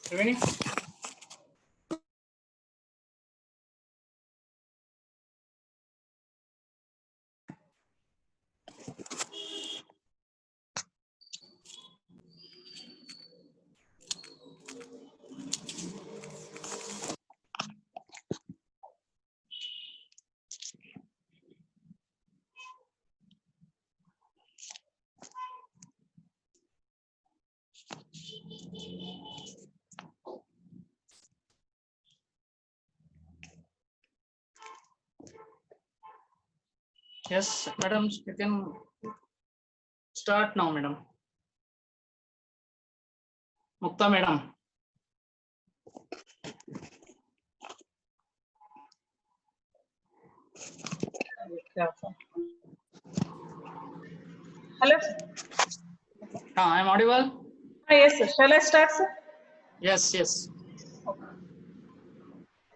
Triveni? Yes, madam, you can start now, madam. Mukta, madam. Hello. I am audible. Yes, sir. Shall I start, sir? Yes, yes.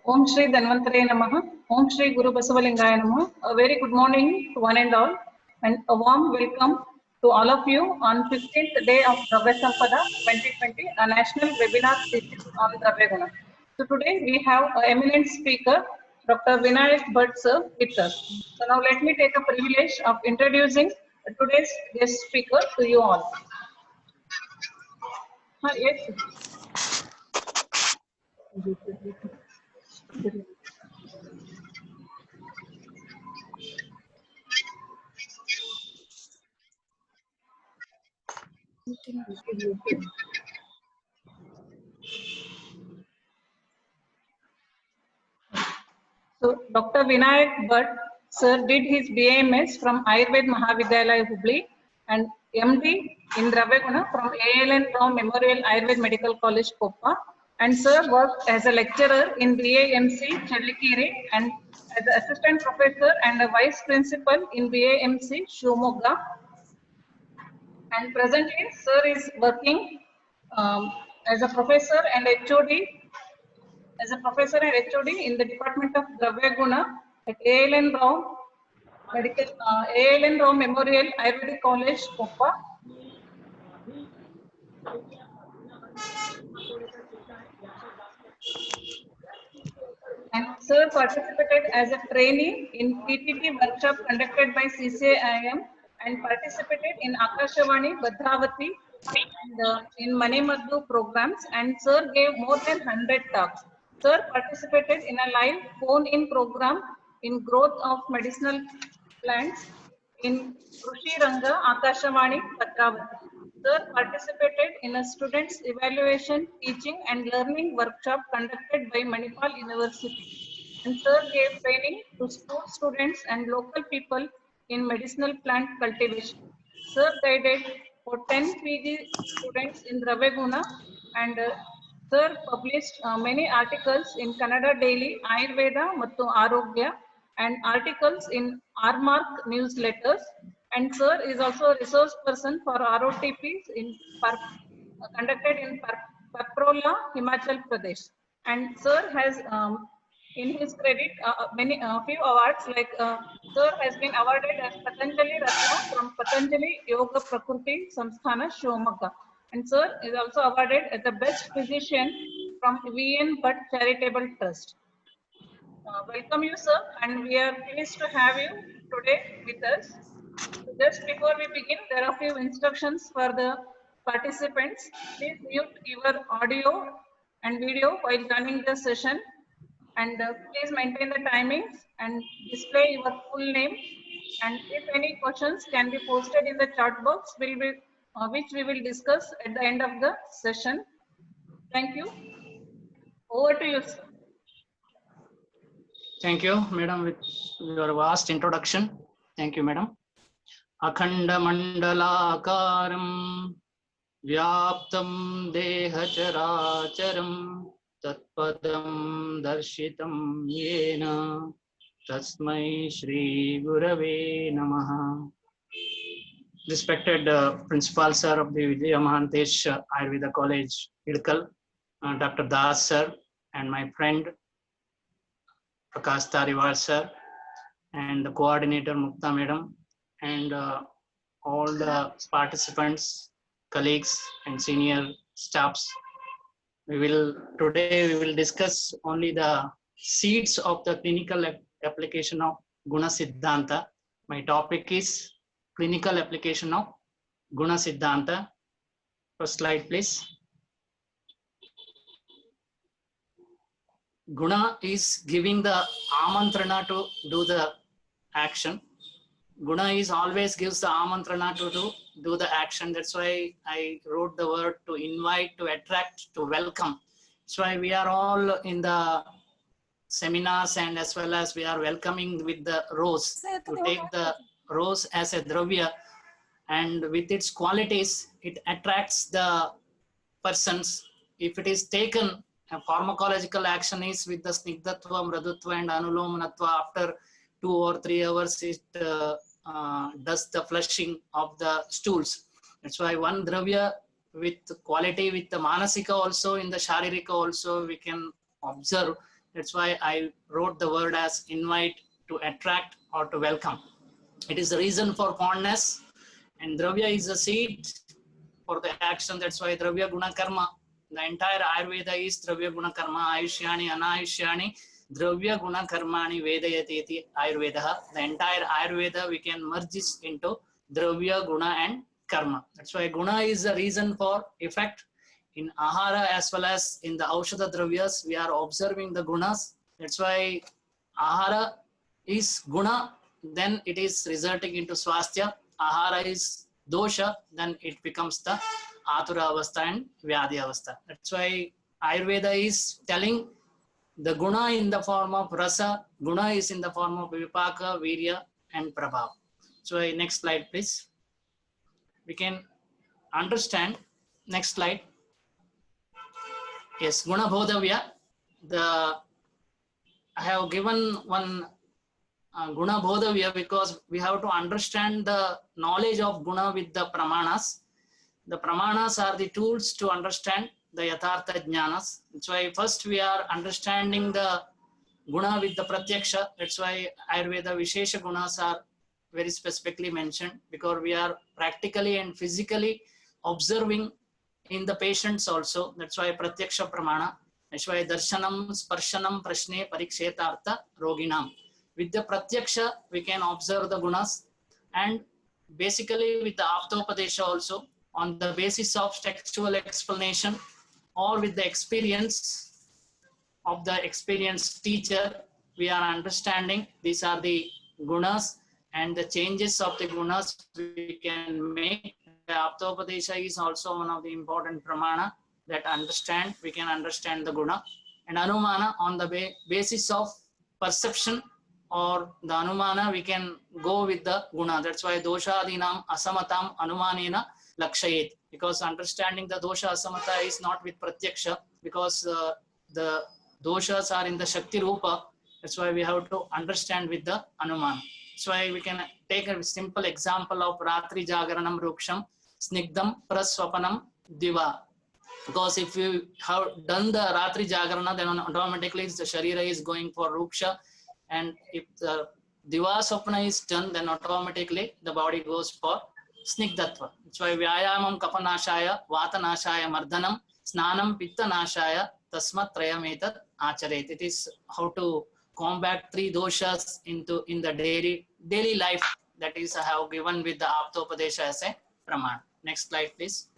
Om Shri Dhanvantare Namaha. Om Shri Guru Basavalingaya Namaha. A very good morning to one and all, and a warm welcome to all of you on 15th day of Dravya Sampada 2020, a national webinar series on Dravya Guna. So today we have an eminent speaker, Dr. Vinayak Bhatt sir, with us. So now let me take a privilege of introducing today's guest speaker to you all. Yes. So Dr. Vinayak Bhatt sir did his BAMS from Ayurved Mahavidyalaya Hubli and MD in Dravya from ALN Rao Memorial Ayurved Medical College Koppa, and sir worked as a lecturer in BAMC Chellikere and as an assistant professor and a vice principal in BAMC Shivamogga. And presently sir is working as a professor and HOD in the Department of Dravya Guna at ALN Rao ALN Rao Memorial Ayurvedic College, Koppa. And sir participated as a trainee in PPT workshop conducted by CCIM and participated in Akashvani, Bhadravati and in Manimaddu programs, and sir gave more than 100 talks. Sir participated in a live phone-in program in growth of medicinal plants in Krushi Ranga, Akashvani, Bhadravati. Sir participated in a students' evaluation, teaching and learning workshop conducted by Manipal University. And sir gave training to school students and local people in medicinal plant cultivation. Sir guided for 10 PG students in Dravya Guna, and sir published many articles in Kannada Daily, Ayurveda Mattu Arogya, and articles in RMark newsletters. And sir is also a resource person for ROTPs conducted in Paprola, Himachal Pradesh. And sir has in his credit many few awards, like sir has been awarded as Patanjali Ratna from Patanjali Yoga Prakriti Samsthana Shivamogga, and sir is also awarded as the best physician from VN Bhatt Charitable Trust. Welcome you, sir, and we are pleased to have you today with us. So just before we begin, there are a few instructions for the participants. Please mute your audio and video while joining the session, and please maintain the timings and display your full name. And if any questions can be posted in the chat box, which we will discuss at the end of the session. Thank you. Over to you, sir. Thank you, madam, with your vast introduction. Thank you, madam. Akhanda Mandalakaram Vyaptam Dehacharacharam Tatpadam Darshitam Yena Tasmai Shri Gurave Namaha. respected Principal Sir of the Vijaya Mahantesh Ayurveda College, Idkal, Dr. Das Sir, and my friend Prakash Tariwal Sir, and the coordinator Mukta Madam, and all the participants, colleagues, and senior staffs. Today we will discuss only the seeds of the clinical application of Guna Siddhanta. My topic is clinical application of Guna Siddhanta. First slide, please. Guna is giving the amantrana to do the action. Guna is always gives the amantrana to do the action. That's why I wrote the word to invite, to attract, to welcome. That's why we are all in the seminars, and as well as we are welcoming with the rose, to take the rose as a dravya, and with its qualities, it attracts the persons. If it is taken, a pharmacological action is with the snigdhatva, mradutva, and anulomanatva. After 2 or 3 hours, it does the flushing of the stools. That's why one dravya with quality, with the manasika also, in the sharirika also, we can observe. That's why I wrote the word as invite, to attract, or to welcome. It is the reason for fondness, and dravya is the seed for the action. That's why dravya guna karma. The entire Ayurveda is dravya guna karma. Ayushyani, anayushyani, dravya guna karmani vedayati iti Ayurveda. The entire Ayurveda we can merge this into dravya, guna, and karma. That's why guna is the reason for effect. In ahara as well as in the aushadha dravyas, we are observing the gunas. That's why ahara is guna, then it is resulting into swasthya. Ahara is dosha, then it becomes the atura avastha and vyadhi avastha. That's why Ayurveda is telling the guna in the form of rasa, guna is in the form of vipaka, virya, and prabhav. So next slide, please. We can understand. Next slide. Yes, guna bodhavya. I have given one guna bodhavya because we have to understand the knowledge of guna with the pramanas. The pramanas are the tools to understand the yathartha jnanas. That's why first we are understanding the guna with the pratyaksha. That's why Ayurveda Vishesha gunas are very specifically mentioned, because we are practically and physically observing in the patients also. That's why pratyaksha pramana. That's why darshanam, sparshanam, prashne, parikshetartha, roginam. With the pratyaksha, we can observe the gunas, and basically with the aptopadesha also, on the basis of textual explanation or with the experience of the experienced teacher, we are understanding these are the gunas, and the changes of the gunas we can make. The aptopadesha is also one of the important pramana that we can understand the guna. And anumana, on the basis of perception or the anumana, we can go with the guna. That's why dosha adinam asamatam anumanena lakshayet, because understanding the dosha asamata is not with pratyaksha, because the doshas are in the shakti rupa. That's why we have to understand with the anumana. That's why we can take a simple example of ratri jagaranam ruksham snigdam praswapanam diva. Because if you have done the ratri jagarana, then automatically the sharira is going for ruksha, and if the diva swapna is done, then automatically the body goes for snigdhatva. That's why vyayamam kapanashaya vatanashaya mardhanam snanam pittanashaya tasmat trayametat acharet. It is how to combat 3 doshas in the daily life. That is I have given with the aptopadesha as a pramana. Next slide, please.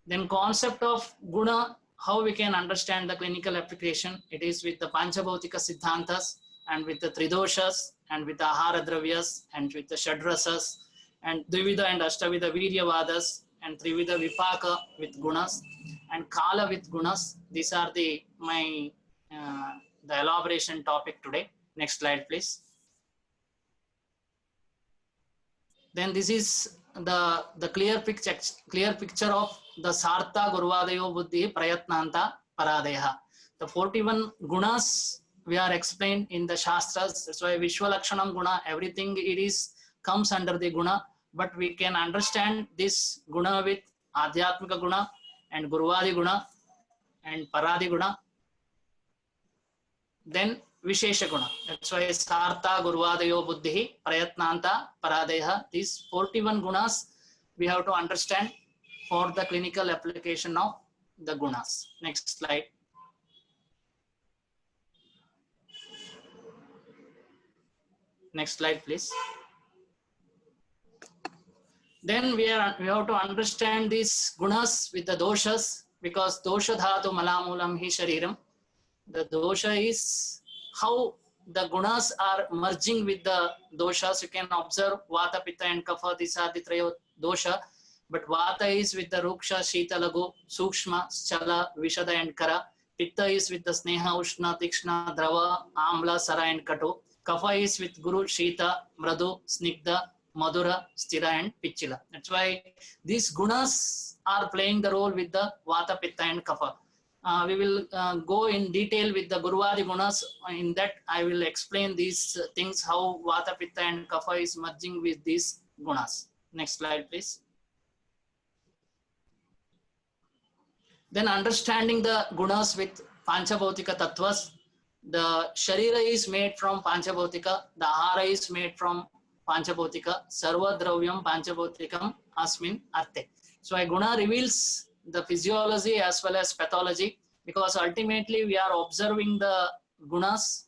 Then concept of guna, how we can understand the clinical application. It is with the panchabhautika siddhantas, and with the tridoshas, and with the ahara dravyas, and with the shadrasas, and dvivida and ashtavida viryavadas, and trivida vipaka with gunas, and kala with gunas. These are the elaboration topic today. Next slide, please. Then this is the clear picture of the sartha gurvadayo buddhi prayatnanta paradeha. The 41 gunas we are explained in the shastras. That's why Vishwalakshanam guna, everything it is comes under the guna, but we can understand this guna with adhyatmika guna and guruvadi guna and paradi guna, then vishesha guna. That's why sartha guruvadayo buddhi prayatnanta paradaya. These 41 gunas we have to understand for the clinical application of the gunas. Next slide. Next slide, please. Then we have to understand these gunas with the doshas, because dosha dhatu malamulam hi shariram. The dosha is how the gunas are merging with the doshas. You can observe vata, pitta and kapha. These are the three dosha. But vata is with the ruksha, shita, lagu, sukshma, chala, vishada and kara. Pitta is with the sneha, ushna, tikshna, drava, amla, sara and katu. Kapha is with guru, shita, mradu, snigdha, madhura, stira and pichila. That's why these gunas are playing the role with the vata, pitta and kapha. We will go in detail with the guruvadi gunas. In that I will explain these things, how vata, pitta and kapha is merging with these gunas. Next slide, please. Then understanding the gunas with panchabhautika tattvas. The sharira is made from panchabhautika, the ahara is made from panchabhautika, sarva dravyam panchabhautikam asmin arte. So a guna reveals the physiology as well as pathology, because ultimately we are observing the gunas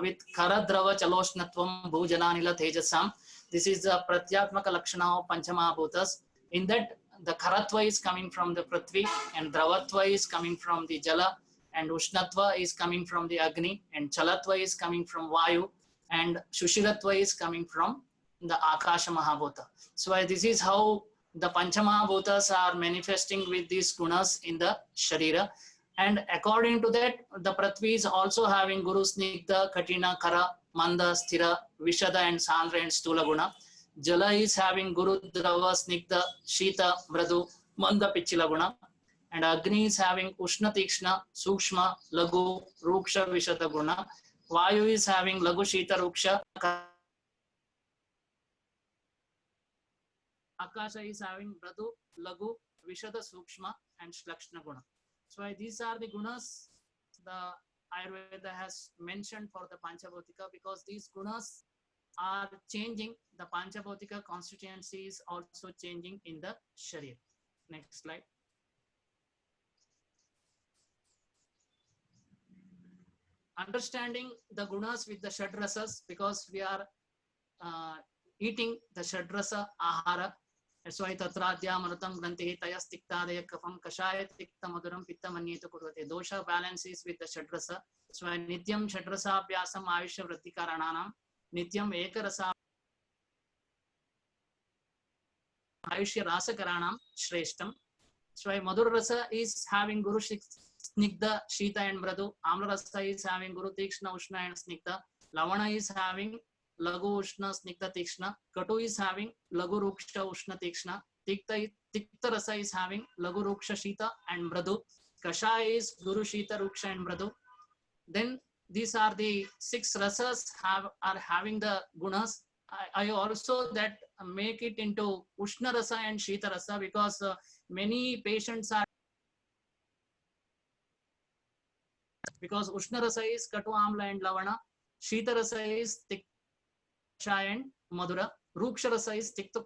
with kara drava chaloshnatvam bhujananila tejasam. This is the pratyatmaka lakshana of panchamahabhutas. In that, the karatva is coming from the prithvi, and dravatva is coming from the jala, and ushnatva is coming from the agni, and chalatva is coming from vayu, and shushiratva is coming from the akasha mahabhuta. So this is how the panchamahabhutas are manifesting with these gunas in the sharira. And according to that, the prithvi is also having guru, snigdha, katina, kara, manda, sthira, vishada and sandra and stula guna. Jala is having guru, drava, snigdha, shita, mradu, manda, pichila guna. And agni is having ushna, tikshna, sukshma, lagu, ruksha, vishada guna. Vayu is having lagu, shita, ruksha. Akasha is having Bradu, Lagu, Vishada, Sukshma and Shlakshna Guna. So these are the gunas the Ayurveda has mentioned for the Panchabhautika, because these gunas are changing. The Panchabhautika constituency is also changing in the Sharir. Next slide. Understanding the gunas with the Shadrasas, because we are eating the Shadrasa ahara. So tatradya marutam grantihi tayas tiktadaya kafam kashaya tikta maduram pitta manyeta kurvate. Dosha balances with the Shadrasa. So nityam Shadrasa abhyasam ayushya vrittikarananam, nityam ekarasa ayushya rasakaranam shreshtam. So Madhur Rasa is having Guru Snigdha, Shita and Mradu. Amla Rasa is having Guru Tikshna, Ushna and Snigdha. Lavana is having Lagu Ushna, Snigdha, Tikshna. Katu is having Lagu Ruksha, Ushna, Tikshna. Tikta Rasa is having Lagu Ruksha, Shita and Mradu. Kashaya is Guru Shita, Ruksha and Mradu. Then these are the 6 rasas are having the gunas. I also that make it into Ushna Rasa and Shita Rasa, because many patients are, because Ushna Rasa is Katu, Amla and Lavana, Shita Rasa is Tikta and Madhura, Ruksha Rasa is Tikta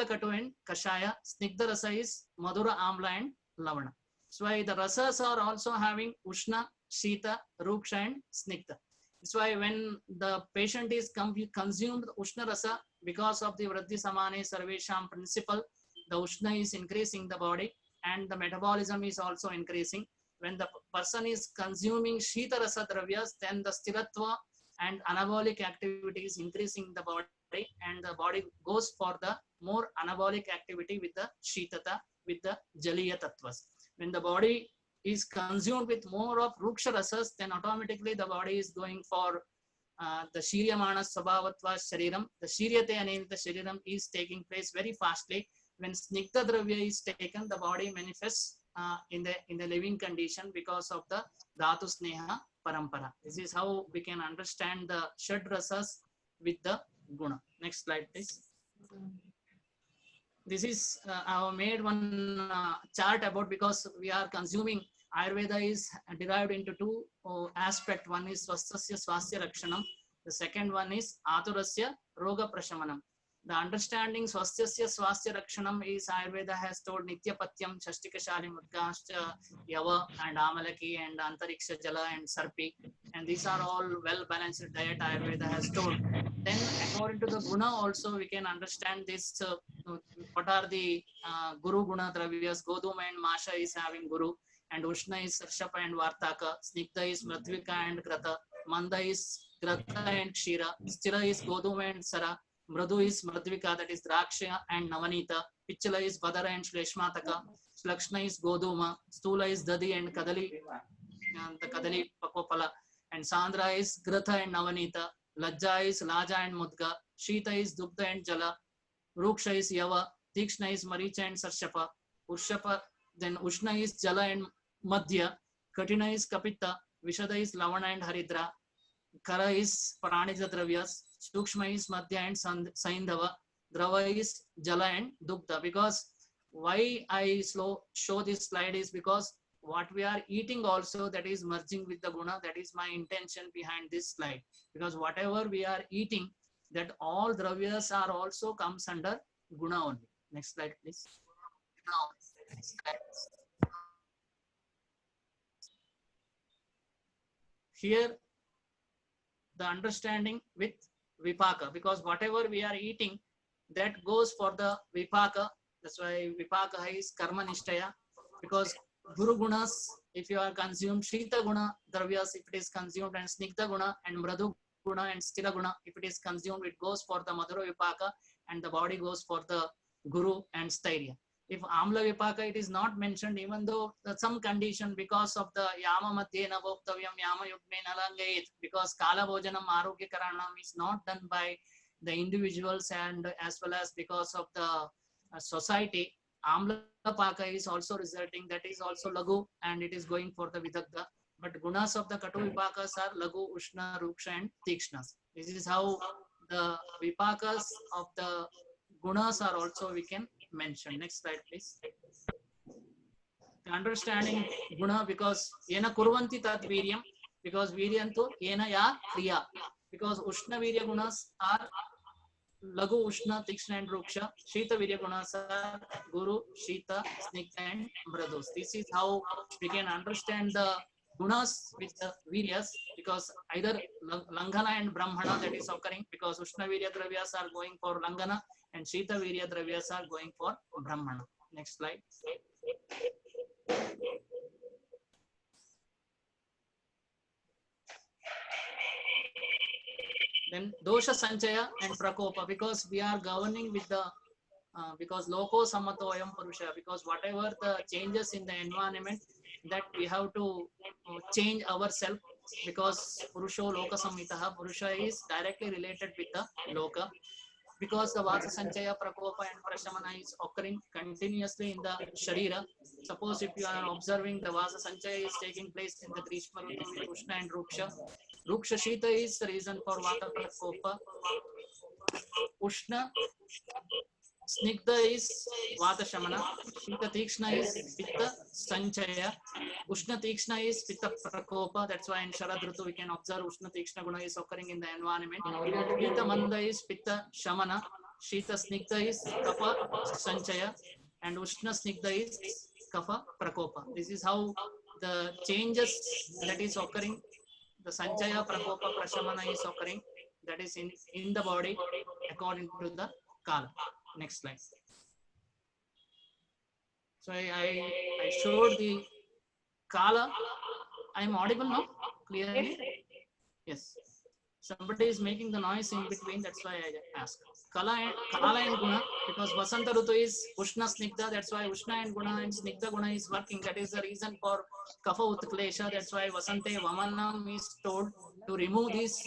Katu and Kashaya, Snigdha Rasa is Madhura, Amla and Lavana. So the rasas are also having Ushna, Shita, Ruksha and Snigdha. That's why when the patient is consumed Ushna Rasa, because of the Vriddhi Samane Sarvesham principle, the Ushna is increasing the body and the metabolism is also increasing. When the person is consuming Shita Rasa Dravyas, then the Stiratva and anabolic activity is increasing the body, and the body goes for the more anabolic activity with the Shitata, with the Jaliya Tattvas. When the body is consumed with more of Ruksha Rasas, then automatically the body is going for the Shiryamana Sabhavatva Shariram. The Shiryate and the Shariram is taking place very fastly. When Snigdha Dravya is taken, the body manifests in the living condition because of the Dhatu Sneha Parampara. This is how we can understand the Shad Rasas with the Guna. Next slide, please. This is I have made one chart about, because we are consuming Ayurveda is derived into two aspects. One is swastasya swasya rakshanam. The second one is aturasya roga prashamanam. The understanding swastasya swasya rakshanam is Ayurveda has told nityapatyam, shashtikashali mudgascha, yava and amalaki and antariksha jala and sarpi. And these are all well balanced diet Ayurveda has told. Then according to the guna also we can understand this. What are the guru guna dravyas? Goduma and Masha is having guru, and Ushna is Sarshapa and Vartaka, Snigdha is Mradvika and Grata, Manda is Grata and Kshira, Stira is Goduma and Sara, Mradu is Mradvika, that is Draksha and Navanita, Picchala is Vadara and Shleshmataka, Slakshna is Goduma, Stula is Dadi and Kadali, the Kadali Pakopala, and Sandra is Gratha and Navanita, Lajja is Laja and Mudga, Shita is Dugdha and Jala, Ruksha is Yava, Tikshna is Maricha and Sarshapa, Urshapa, then Ushna is Jala and Madhya, Katina is Kapita, Vishada is Lavana and Haridra, Kara is Pranija Dravyas, Sukshma is Madhya and Saindhava, Drava is Jala and Dugdha. Because why I show this slide is because what we are eating also, that is merging with the guna. That is my intention behind this slide. Because whatever we are eating, that all dravyas are also comes under guna only. Next slide, please. Here, the understanding with vipaka, because whatever we are eating, that goes for the vipaka. That's why vipaka is karma nishtaya. Because guru gunas, if you are consumed, shita guna dravyas, if it is consumed, and snigdha guna and mradu guna and stira guna, if it is consumed, it goes for the madhura vipaka, and the body goes for the guru and stairya. If amla vipaka, it is not mentioned, even though some condition, because of the yama madhye na bhoktavyam yama yugme nalangayet, because kala bhojanam arogya karanam is not done by the individuals, and as well as because of the society, amla paka is also resulting, that is also lagu, and it is going for the vidagdha. But gunas of the katu vipakas are lagu, ushna, ruksha and tikshnas. This is how the vipakas of the gunas are also we can mention. Next slide, please. Understanding guna, because yena kurvanti tat viryam, because viryantu yena ya kriya, because ushna virya gunas are lagu, ushna, tikshna and ruksha. Shita virya gunas are guru, shita, snigdha and mradus. This is how we can understand the gunas with the viryas, because either langana and brahmana that is occurring, because ushna virya dravyas are going for langana and shita virya dravyas are going for brahmana. Next slide. Then dosha sanchaya and prakopa, because we are governing with the because loko samato ayam purusha, because whatever the changes in the environment, that we have to change ourselves, because purusho loka samhitaha, purusha is directly related with the loka, because the vasa sanchaya, prakopa and prashamana is occurring continuously in the sharira. Suppose if you are observing, the vasa sanchaya is taking place in the grishma ritu with ushna and ruksha. Ruksha shita is the reason for vata prakopa. Ushna snigdha is vata shamana. Shita tikshna is pitta sanchaya. Ushna tikshna is pitta prakopa. That's why in Sharad Ritu we can observe ushna tikshna guna is occurring in the environment. Shita manda is pitta shamana. Shita snigdha is kapha sanchaya. And ushna snigdha is kapha prakopa. This is how the changes that is occurring, the sanchaya, prakopa, prashamana is occurring, that is in the body according to the kala. Next slide. So I showed the kala. I am audible now clearly? Yes. Somebody is making the noise in between, that's why I ask. Kala and guna, because Vasanta Rutu is Ushna Snigdha, that's why Ushna and guna and Snigdha guna is working. That is the reason for Kapha Utklesha, that's why Vasante Vamanam is told to remove this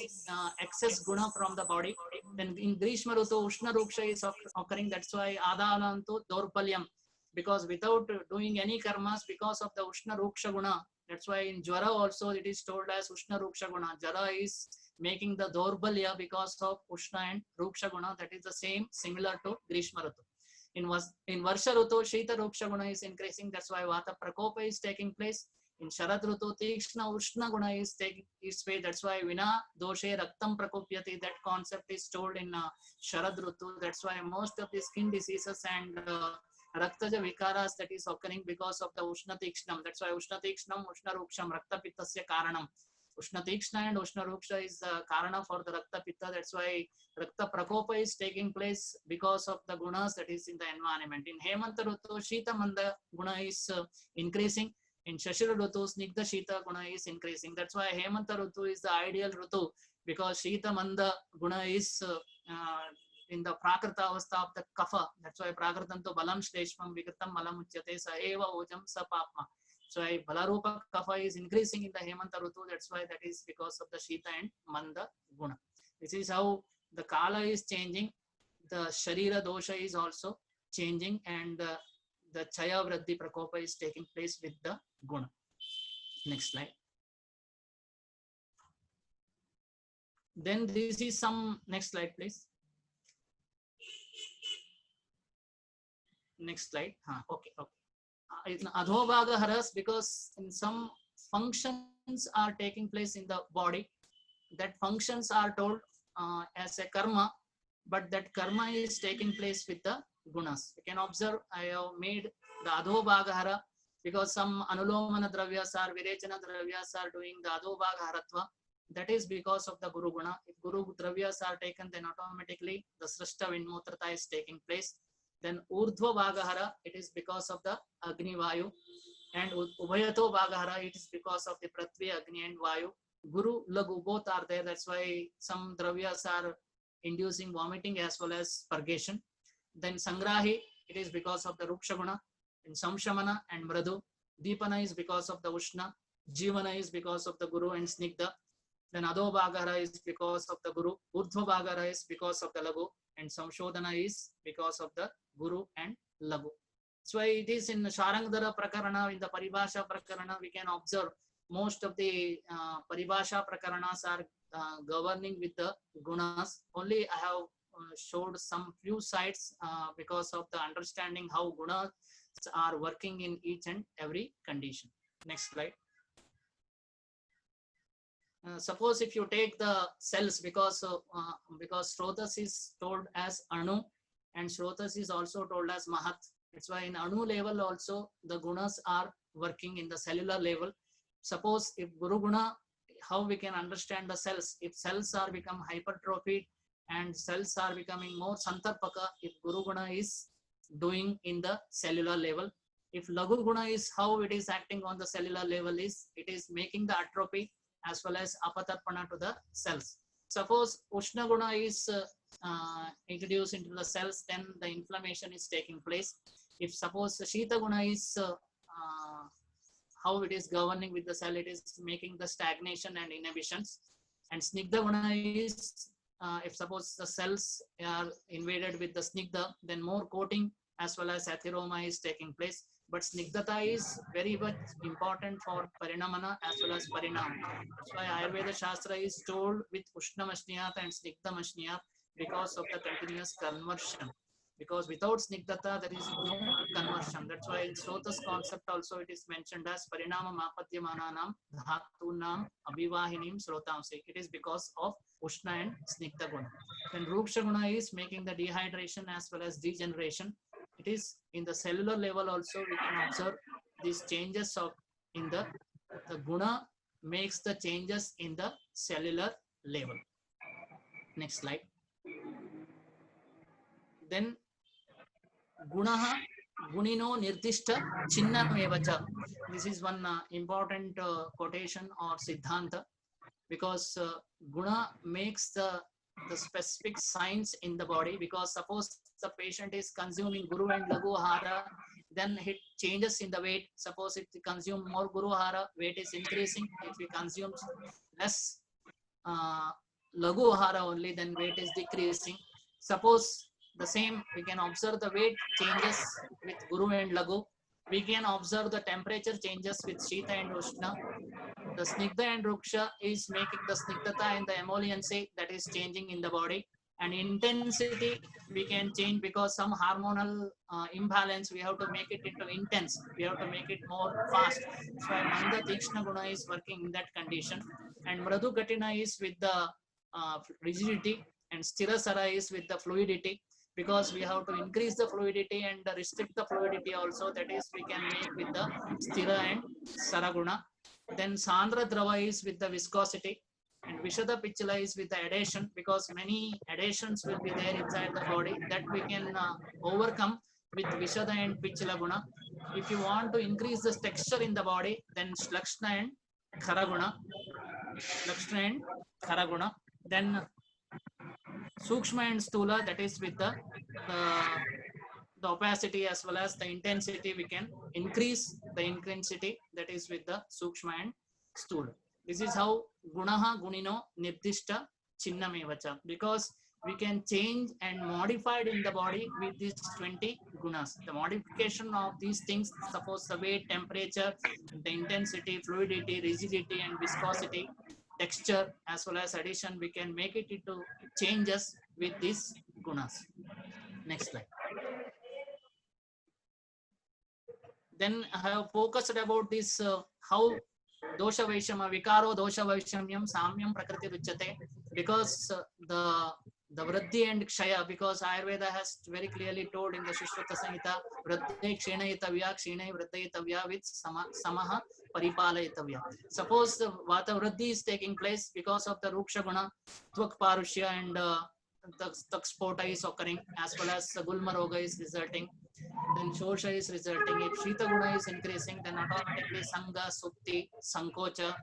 excess guna from the body. Then in Grishma Rutu, Ushna Ruksha is occurring, that's why Adalantu Dorpalyam, because without doing any karmas, because of the Ushna Ruksha guna, That's why in Jara also it is told as Ushna Ruksha Guna. Jara is making the Dorbalya because of Ushna and Ruksha Guna. That is the same, similar to Grishma Ritu. In Varsha Ritu, Shita Ruksha Guna is increasing. That's why Vata Prakopa is taking place. In Sharad Ritu, Tikshna Ushna Guna is taking its way. That's why Vina Doshe Raktam Prakopyati, that concept is told in Sharad Ritu. That's why most of the skin diseases and Raktaja Vikaras that is occurring because of the Ushna Tikshnam. That's why Ushna Tikshnam, Ushna Ruksham, Rakta Pittasya Karanam. Ushna Tikshna and Ushna Ruksha is the Karana for the Rakta Pitta. That's why Rakta Prakopa is taking place because of the gunas that is in the environment. In Hemanta Rutu, Shita Manda guna is increasing. In Shashira Rutu, Snigdha Shita guna is increasing. That's why Hemanta Rutu is the ideal Rutu, because Shita Manda guna is in the Prakrita avastha of the Kapha. That's why Prakritanto Balam Shleshmam Vikritam Malam Uchyate Sa Eva Ojam Sa Papma. So Balarupa Kapha is increasing in the Hemanta Rutu. That's why that is because of the Shita and Manda guna. This is how the Kala is changing. The Sharira Dosha is also changing, and the Chaya Vradhi Prakopa is taking place with the guna. Next slide. Then this is some, next slide please. Next slide. Okay. In Adhobhaga Haras, because in some functions are taking place in the body, that functions are told as a karma, but that karma is taking place with the gunas. You can observe, I have made the Adhobhaga Hara because some Anulomana Dravyas are, Virechana Dravyas are doing the Adhobhaga Haratva. That is because of the Guru Guna. If Guru Dravyas are taken, then automatically the Srishta Vinmutrata is taking place. Then Urdhva Bhagahara, it is because of the Agni Vayu. And Ubhayato Bhagahara, it is because of the Prithvi, Agni and Vayu. Guru, Lagu, both are there. That's why some Dravyas are inducing vomiting as well as purgation. Then Sangrahi, it is because of the Ruksha Guna. And Samshamana and Mradu. Deepana is because of the Ushna. Jivana is because of the Guru and Snigdha. Then Adho Bhagahara is because of the Guru. Urdhva Bhagahara is because of the Lagu. And Samshodhana is because of the Guru and Lagu. So it is in Sharangdara Prakarana, in the Paribhasha Prakarana, we can observe most of the Paribhasha Prakaranas are governing with the Gunas. Only I have showed some few sites because of the understanding how Gunas are working in each and every condition. Next slide. Suppose if you take the cells, because Shrotas is told as Anu and Shrotas is also told as Mahat. That's why in Anu level also the gunas are working in the cellular level. Suppose if Guru Guna, how we can understand the cells? If cells are become hypertrophied and cells are becoming more Santarpaka, if Guru Guna is doing in the cellular level. If Lagu Guna is how it is acting on the cellular level, is it is making the atrophy as well as apatarpana to the cells. Suppose Ushna Guna is introduced into the cells, then the inflammation is taking place. If suppose Shita Guna is how it is governing with the cell, it is making the stagnation and inhibitions. And Snigdha Guna is, if suppose the cells are invaded with the Snigdha, then more coating as well as atheroma is taking place. But Snigdhata is very much important for Parinamana as well as Parinam. That's why Ayurveda Shastra is told with Ushna Mashniyat and Snigdha Mashniyat because of the continuous conversion. Because without Snigdhata, there is no conversion. That's why in Shrotas concept also it is mentioned as Parinama Mapadyamananam Dhatunam Abhivahinim Shrotamsi. It is because of Ushna and Snigdha Guna. Then Ruksha Guna is making the dehydration as well as degeneration. It is in the cellular level also we can observe these changes of in the Guna makes the changes in the cellular level. Next slide. Then Gunaha Gunino Nirdishta Chinnamevacha. This is one important quotation or Siddhanta, because Guna makes the specific signs in the body. Because suppose the patient is consuming Guru and Lagu Hara, then it changes in the weight. Suppose if we consume more Guru Hara, weight is increasing. If we consume less Lagu Hara only, then weight is decreasing. Suppose the same, we can observe the weight changes with Guru and Lagu. we can observe the temperature changes with Shita and Ushna. The Snigdha and Ruksha is making the Snigdhata and the emolliency that is changing in the body. And intensity we can change because some hormonal imbalance, we have to make it into intense. We have to make it more fast. So Manda Tikshna Guna is working in that condition. And Mradu Katina is with the rigidity, and Sthirasara is with the fluidity, because we have to increase the fluidity and restrict the fluidity also. That is, we can make with the Sthira and Saraguna. Then Sandra Drava is with the viscosity, and Vishada Pichila is with the adhesion, because many adhesions will be there inside the body that we can overcome with Vishada and Pichila Guna. If you want to increase the texture in the body, then Lakshna and Kharaguna. Lakshna and Kharaguna. Then Sukshma and Stula, that is with the opacity as well as the intensity, we can increase the intensity, that is with the Sukshma and Stula. This is how Gunaha Gunino Nirdishta Chinnamevacha, because we can change and modify it in the body with these 20 gunas. The modification of these things, suppose the weight, temperature, the intensity, fluidity, rigidity, and viscosity, texture, as well as addition, we can make it into changes with these gunas. Next slide. Then I have focused about this how dosha vaishama, vikaro dosha vaishamyam samyam prakriti ruchyate, because the vriddhi and kshaya, because Ayurveda has very clearly told in the Shushruta Samhita, vriddhi kshenayitavya kshenay vriddhayitavya with samaha paripalayitavya. Suppose the vata vriddhi is taking place because of the ruksha guna, tvak parushya, and the takspota is occurring, as well as gulma roga is resulting. Then Shosha is resulting. If Shita Guna is increasing, then automatically Sangha, Sukti, Sankocha,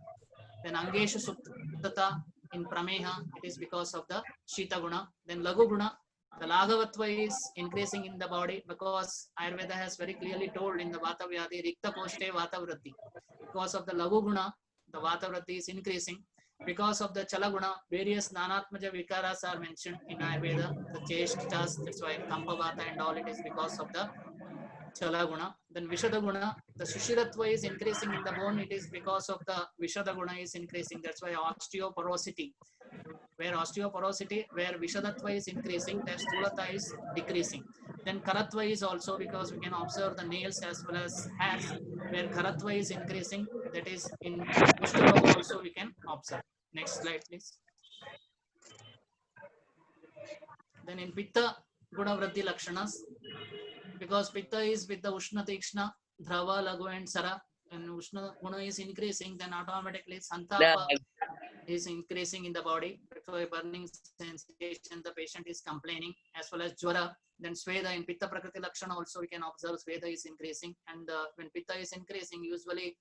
then Angesha Suktata in Prameha, it is because of the Shita Guna. Then Lagu Guna, the Lagavatva is increasing in the body, because Ayurveda has very clearly told in the Vata Vyadi, Rikta Koshte Vata Vriddhi. Because of the Lagu Guna, the Vata Vriddhi is increasing. Because of the Chalaguna, various Nanatmaja Vikaras are mentioned in Ayurveda, the Cheshtas, that's why Kampavata and all, it is because of the Chala Guna. Then Vishada Guna, the Shishiratva is increasing in the bone, it is because of the Vishada Guna is increasing, that's why osteoporosity. Where osteoporosity, where Vishadatva is increasing, there Stulata is decreasing. Then Karatva is also, because we can observe the nails as well as hairs, where Karatva is increasing, that is in Kushtaroga also we can observe. Next slide, please. Then in Pitta Guna Vriddhi Lakshanas, because Pitta is with the Ushna Tikshna, Dhrava, Lagu, and Sara, and Ushna Guna is increasing, then automatically Santapa is increasing in the body. So a burning sensation, the patient is complaining, as well as Jwara. Then Sweda in Pitta Prakriti Lakshana also we can observe Sweda is increasing, and when Pitta is increasing, usually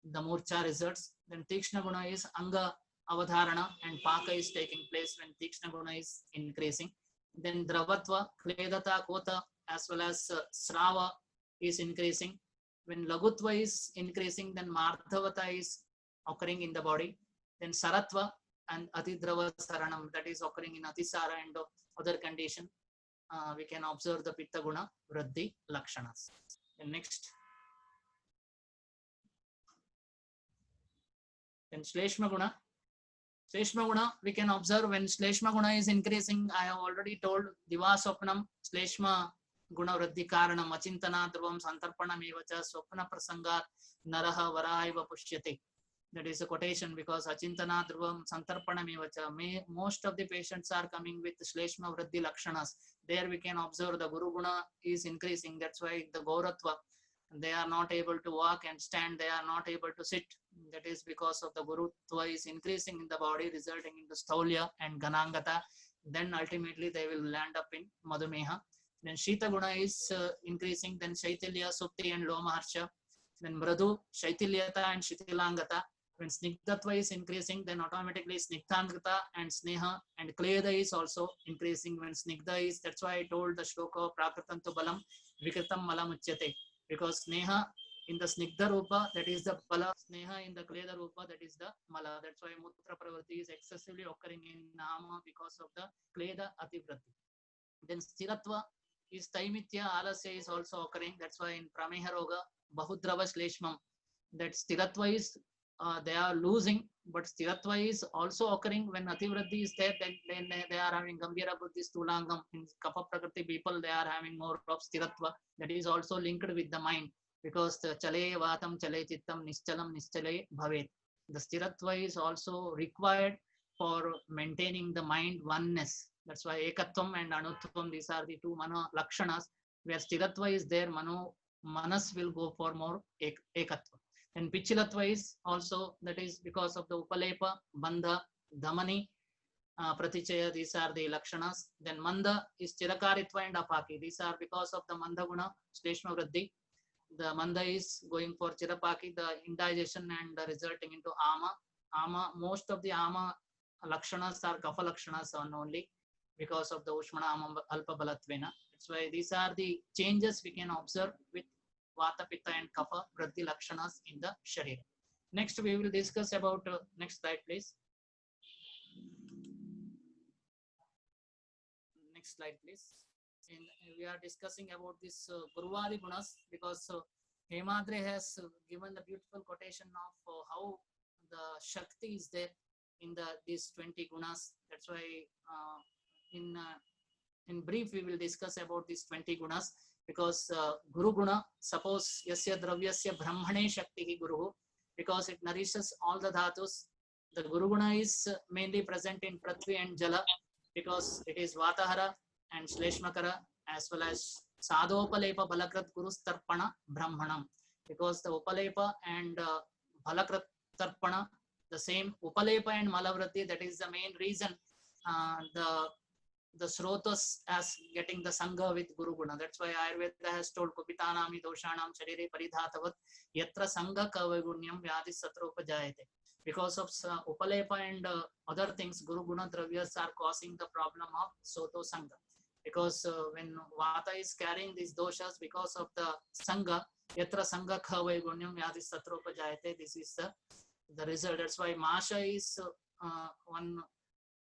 the Murcha results. Then Tikshna Guna is Anga Avadharana, and Paka is taking place when Tikshna Guna is increasing. Then Dravatva, Kledata, Kota, as well as Srava is increasing. When Lagutva is increasing, then Mardhavata is occurring in the body. Then Saratva and Atidrava Saranam, that is occurring in Atisara and other condition. We can observe the Pitta Guna Vriddhi Lakshanas. Then next. Then Shleshma Guna. Shleshma Guna, we can observe when Shleshma Guna is increasing. I have already told Divasopnam, Shleshma Guna Vriddhi Karanam, Achintana Dhruvam, Santarpanam Evacha, Swapna Prasangat, Naraha Varaiva Pushyate. That is a quotation, because Achintana Dhruvam, Santarpanam Evacha. Most of the patients are coming with Shleshma Vriddhi Lakshanas. There we can observe the Guru Guna is increasing. That's why the Gauratva, they are not able to walk and stand, they are not able to sit. That is because of the Gurutva is increasing in the body, resulting into Staulya and Ganangata. Then ultimately they will land up in Madhumeha. Then Shita Guna is increasing, then Shaitilya, Supti, and Lomaharsha. Then Mradu, Shaitilyata, and Shitilangata. When Snigdhatva is increasing, then automatically Snigdhangata and Sneha and Kleda is also increasing. When Snigdha is, that's why I told the shloka Prakritantu Balam, Vikritam Malam Uchyate. Because Sneha in the Snigdha Rupa, that is the Bala. Sneha in the Kleda Rupa, that is the Mala. That's why Mutra Pravrti is excessively occurring in Nama because of the Kleda Ativrati. Then Stiratva is Taimitya Alasya is also occurring. That's why in Prameha Roga, Bahudrava Shleshmam, that Stiratva is they are losing, but Stiratva is also occurring when Ativriddhi is there, then they are having Gambhira Buddhi Stulangam. In Kapha Prakriti people, they are having more of Stiratva. That is also linked with the mind, because the Chale Vatam Chale Chittam Nischalam Nischale Bhavet. The Stiratva is also required for maintaining the mind oneness. That's why Ekatvam and Anutvam, these are the two Mano Lakshanas. Where Stiratva is there, Manas will go for more Ekatva. And Pichilatva is also, that is because of the Upalepa, Bandha, Dhamani, Pratichaya, these are the Lakshanas. Then Manda is Chirakaritva and Apaki. These are because of the Manda Guna, Shleshma Vriddhi. The Manda is going for Chirapaki, the indigestion and resulting into Ama. Most of the Ama Lakshanas are Kapha Lakshanas only because of the Ushmana Ama Alpa Balatvena. That's why these are the changes we can observe with Vata, Pitta and Kapha Vriddhi Lakshanas in the Sharira. Next we will discuss about, next slide please. Next slide please. We are discussing about this Guruvadi Gunas, because Hemadre has given the beautiful quotation of how the Shakti is there in these 20 Gunas. That's why in brief we will discuss about these 20 Gunas, because Guru Guna, suppose Yasya Dravyasya Brahmane Shakti Guru, because it nourishes all the dhatus. The Guru Guna is mainly present in Prithvi and Jala, because it is Vatahara and Shleshmakara, as well as Sadhopalepa Balakrat Guru Starpana Brahmanam, because the Upalepa and Balakrat Tarpana, the same Upalepa and Malavriddhi, that is the main reason the Srotas as getting the Sangha with Guru Guna. That's why Ayurveda has told Kupitanami Doshanam Sharire Paridhatavat Yatra Sangha Kavagunyam Vyadi Satropajayate. Because of Upalepa and other things, Guru Guna Dravyas are causing the problem of Soto Sangha. Because when Vata is carrying these doshas, because of the Sangha, Yatra Sangha Kavagunyam Vyadi Satropajayate, this is the result. That's why Masha is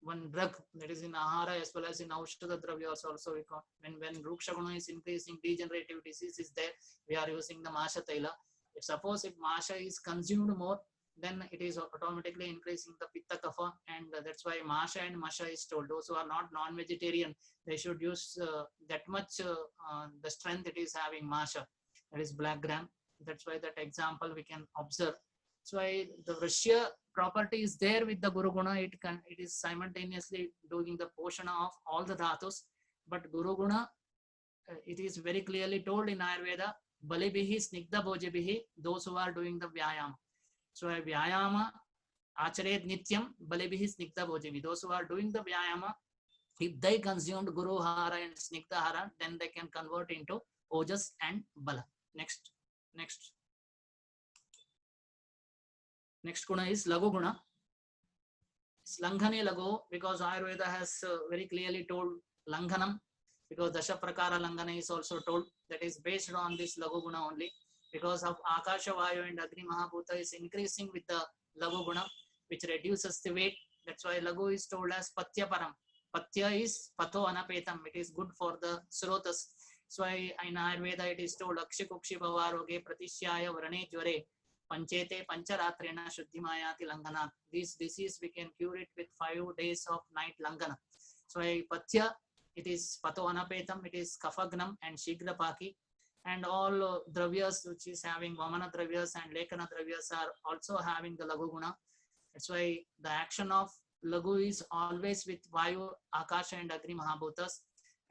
one drug that is in Ahara as well as in Aushadha Dravyas also. When Ruksha Guna is increasing, degenerative disease is there, we are using the Masha Taila. If suppose if Masha is consumed more, then it is automatically increasing the Pitta Kapha, and that's why Masha and Masha is told. Those who are not non-vegetarian, they should use that much the strength it is having Masha, that is black gram. That's why that example we can observe. So the Vrishya property is there with the Guru Guna. It is simultaneously doing the poshana of all the dhatus. But Guru Guna, it is very clearly told in Ayurveda, Balibihi Snigdha Bhojabihi, those who are doing the Vyayama. So Vyayama Acharet Nityam Balibihi Snigdha Bhojabihi. Those who are doing the Vyayama, if they consumed Guru Hara and Snigdha Hara, then they can convert into Ojas and Bala. Next guna is Lagu Guna. It's Langhane Lago, because Ayurveda has very clearly told Langhanam, because Dasha Prakara Langhana is also told. That is based on this Lagu Guna only, because of Akasha Vayu and Agni Mahabhuta is increasing with the Lagu Guna, which reduces the weight. That's why Lagu is told as Patya Param. Patya is Patho Anapetam. It is good for the Srotas. So in Ayurveda it is told Akshikukshi Bhavaroge Pratishyaya Varane Jware Panchete Pancharatrena Shuddhimayati Langana. This disease we can cure it with 5 days of night Langana. So Patya, it is Patho Anapetam, it is Kafagnam and Shigrapaki, and all Dravyas which is having Vamana Dravyas and Lekana Dravyas are also having the Lagu Guna. That's why the action of Lagu is always with Vayu, Akasha and Agni Mahabhutas,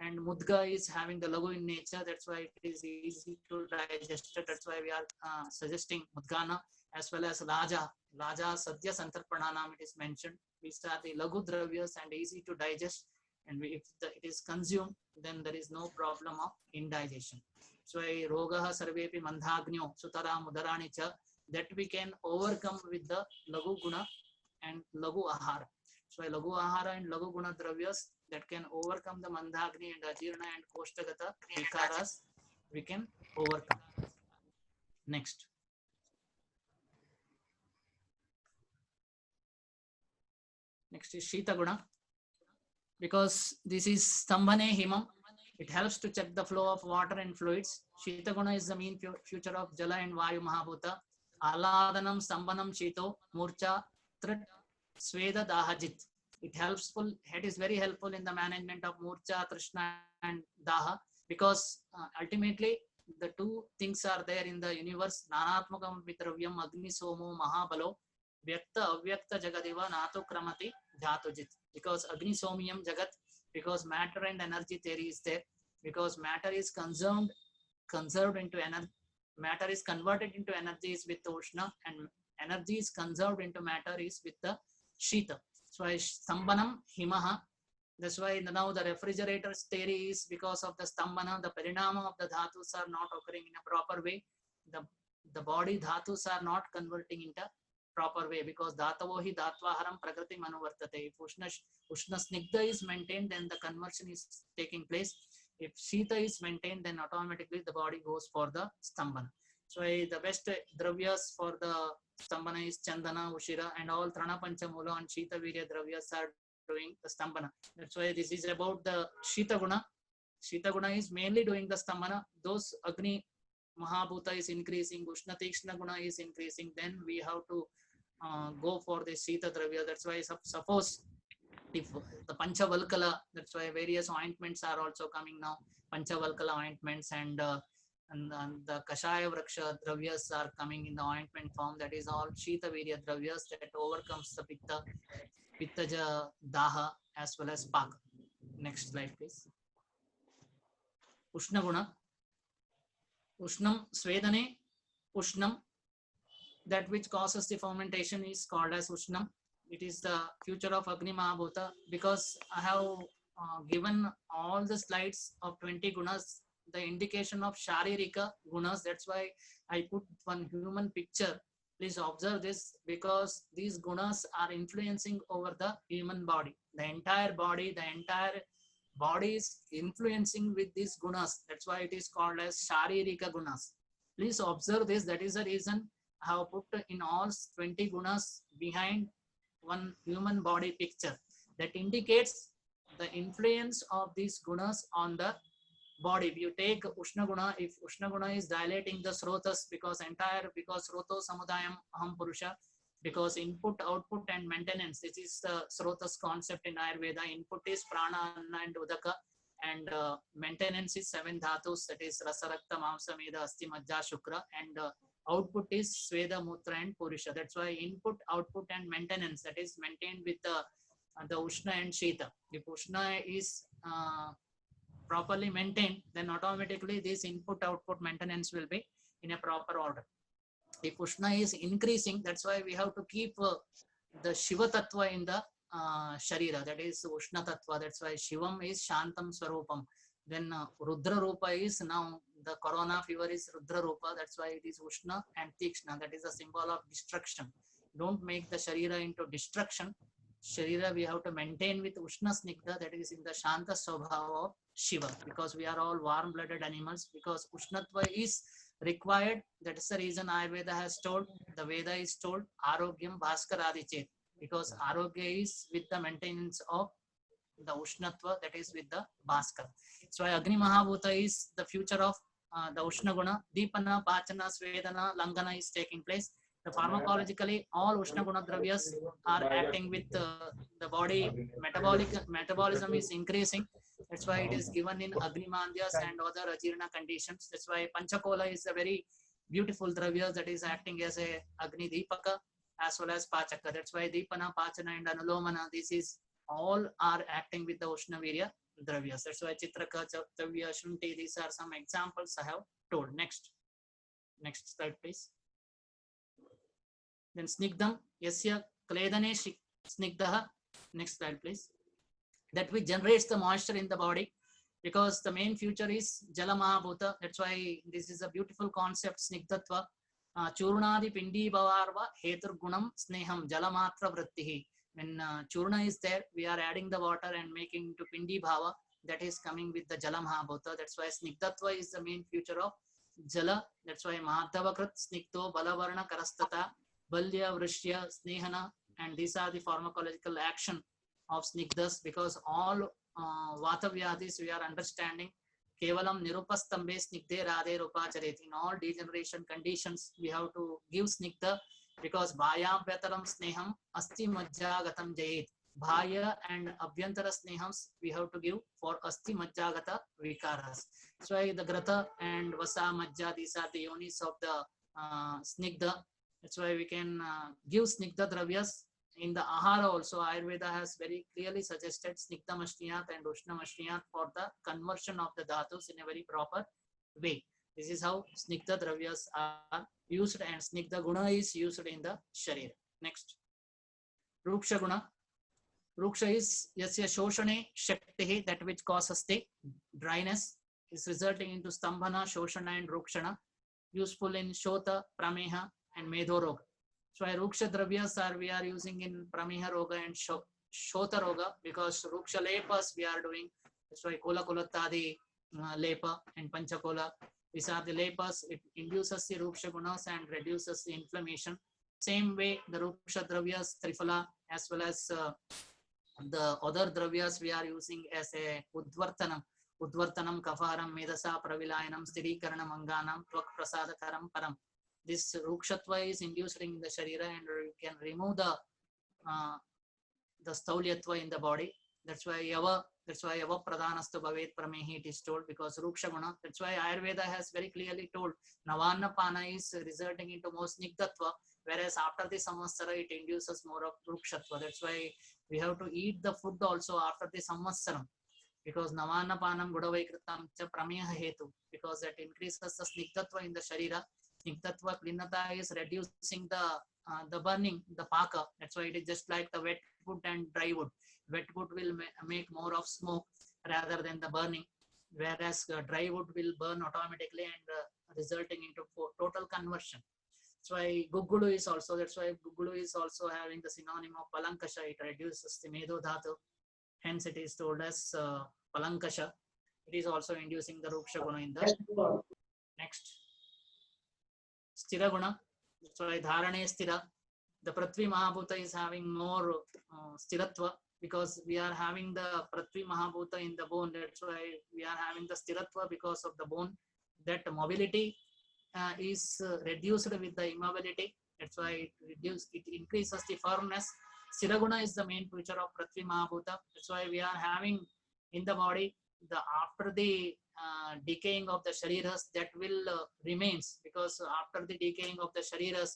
and Mudga is having the Lagu in nature. That's why it is easy to digest. That's why we are suggesting Mudgana, as well as Raja Sadhya Santarpananam it is mentioned. These are the Lagu Dravyas and easy to digest, and if it is consumed, then there is no problem of indigestion. So Rogaha Sarvepi Mandhagnyo Sutara Mudarani Cha, that we can overcome with the Lagu Guna and Lagu Ahara. So Lagu Ahara and Lagu Guna Dravyas that can overcome the Mandhagni and Ajirna and Koshtagata Vikaras, we can overcome. Next. Next is Shita Guna, because this is Stambhane Himam. It helps to check the flow of water and fluids. Shita guna is the main future of Jala and Vayu Mahabhuta. Aladanam Sambanam Shito Murcha Trit Sweda Dahajit. It is very helpful in the management of Murcha, Trishna and Daha, because ultimately the two things are there in the universe. Nanatmakam Vitravyam Agni Somo Mahabalo Vyakta Avyakta Jagadeva Nato Kramati Dhatujit. Because Agni Somyam Jagat, because matter and energy theory is there, because matter is conserved into energy, matter is converted into energy is with the Ushna, and energy is conserved into matter is with the Shita. So Stambanam Himaha. That's why now the refrigerator's theory is because of the Stambana, the Parinama of the Dhatus are not occurring in a proper way. The body Dhatus are not converting into proper way, because Dhatavohi Dhatvaharam Prakriti Manuvartate. If Ushna Snigdha is maintained, then the conversion is taking place. If Shita is maintained, then automatically the body goes for the Stambana. So the best dravyas for the Stambana is Chandana, Ushira, and all Trana Panchamula and Shita Virya dravyas are doing the Stambana. That's why this is about the Shita Guna. Shita Guna is mainly doing the Stambana. Those Agni Mahabhuta is increasing, Ushna Tikshna Guna is increasing, then we have to go for the Shita Dravya. That's why suppose if the Panchavalkala, that's why various ointments are also coming now, Panchavalkala ointments, and the Kashaya Vraksha Dravyas are coming in the ointment form. That is all Shita Virya Dravyas that overcomes the Pittaja Daha as well as Paka. Next slide, please. Ushna Guna. Ushnam Svedane, Ushnam, that which causes the fermentation is called as Ushnam. It is the future of Agni Mahabhuta, because I have given all the slides of 20 gunas, the indication of Sharirika gunas. That's why I put one human picture. Please observe this, because these gunas are influencing over the human body. The entire body is influencing with these gunas. That's why it is called as Sharirika gunas. Please observe this. That is the reason I have put in all 20 gunas behind one human body picture. That indicates the influence of these gunas on the body. If you take Ushna Guna, if Ushna Guna is dilating the Srotas, because Sroto Samudayam Aham Purusha, because input, output and maintenance, this is the Srotas concept in Ayurveda. Input is Prana, Anna and Udaka, and maintenance is 7 dhatus, that is Rasarakta, Mamsa, Meda, Asti, Majja, Shukra, and output is Sweda, Mutra and Purusha. That's why input, output and maintenance, that is maintained with the Ushna and Shita. If Ushna is properly maintained, then automatically this input, output, maintenance will be in a proper order. If Ushna is increasing, that's why we have to keep the Shiva Tattva in the Sharira, that is Ushna Tattva. That's why Shivam is Shantam Swarupam. Then Rudra Rupa is, now the corona fever is Rudra Rupa. That's why it is Ushna and Tikshna. That is a symbol of destruction. Don't make the Sharira into destruction. Sharira we have to maintain with Ushna Snigdha, that is in the Shanta Swabhava of Shiva, because we are all warm-blooded animals, because Ushnatva is required. That is the reason Ayurveda has told, the Veda is told, Arogyam Bhaskaradi, because Arogya is with the maintenance of the Ushnatva, that is with the Bhaskar. So Agni Mahabhuta is the future of the Ushna Guna. Deepana, Pachana, Svedana, Langana is taking place. The pharmacologically, all Ushna Guna Dravyas are acting with the body. Metabolism is increasing. That's why it is given in Agni Mandyas and other Ajirna conditions. That's why Panchakola is a very beautiful Dravya that is acting as a Agni Deepaka as well as Pachaka. That's why Deepana, Pachana and Anulomana, this is all are acting with the Ushna Virya Dravyas. That's why Chitraka, Chavya, Shunti, these are some examples I have told. Next slide, please. Then Snigdham, Yasya Kledane Snigdha. Next slide, please. That which generates the moisture in the body, because the main future is Jala Mahabhuta. That's why this is a beautiful concept, Snigdhatva. Churnadi Pindi Bhavarva Hetur Gunam Sneham Jalamatra Vrittihi. When Churna is there, we are adding the water and making to Pindi Bhava. That is coming with the Jala Mahabhuta. That's why Snigdhatva is the main future of Jala. That's why Mahadhavakrit Snigdho Balavarna Karastata Balya Vrishya Snehana, and these are the pharmacological action of Snigdhas, because all Vata Vyadhis we are understanding kevalam nirupastambe snigdhe radhe rupacharet. In all degeneration conditions, we have to give snigdha because bhayam vyataram sneham asti majjagatam jayet. Bhaya and abhyantara snehams we have to give for asti majjagata vikaras. So the grata and vasa majja, these are the yonis of the snigdha. That's why we can give snigdha dravyas. In the ahara also, Ayurveda has very clearly suggested snigdha mashniyat and ushna mashniyat for the conversion of the dhatus in a very proper way. This is how snigdha dravyas are used, and snigdha guna is used in the sharira. Next, ruksha guna. Ruksha is yasya shoshane shaktihi, that which causes the dryness, is resulting into stambhana, shoshana and rukshana, useful in shota, prameha and medho roga. So ruksha dravyas we are using in prameha roga and shota roga, because ruksha lepas we are doing. That's why kola kolattadi lepa and panchakola, these are the lepas. It induces the ruksha gunas and reduces the inflammation. Same way the ruksha dravyas triphala as well as the other dravyas we are using as a udvartanam kafaram medasa pravilayanam sthirikaranam anganam tvak prasadakaram param. This rukshatva is induced in the sharira, and you can remove the staulyatva in the body. That's why yava pradhanastu bhavet pramehi, it is told, because ruksha guna. That's why Ayurveda has very clearly told navanna pana is resulting into more snigdhatva, whereas after the samvatsara it induces more of rukshatva. That's why we have to eat the food also after the samvatsaram, because navanna panam gudavaikritam cha prameha hetu, because that increases the snigdhatva in the sharira. Snigdhatva klinata is reducing the burning, the paka. That's why it is just like the wet wood and dry wood. Wet wood will make more of smoke rather than the burning, whereas dry wood will burn automatically and resulting into total conversion. That's why Gugulu is also, having the synonym of Palankasha. It reduces the Medho Dhatu. Hence it is told as Palankasha. It is also inducing the Ruksha Guna in the next. Sthira Guna. That's why Dharane Sthira. The Prithvi Mahabhuta is having more Sthiratva, because we are having the Prithvi Mahabhuta in the bone. That's why we are having the Sthiratva because of the bone. That mobility is reduced with the immobility. That's why it increases the firmness. Sthiraguna is the main feature of Prithvi Mahabhuta. That's why we are having in the body, after the decaying of the shariras, that will remains, because after the decaying of the shariras,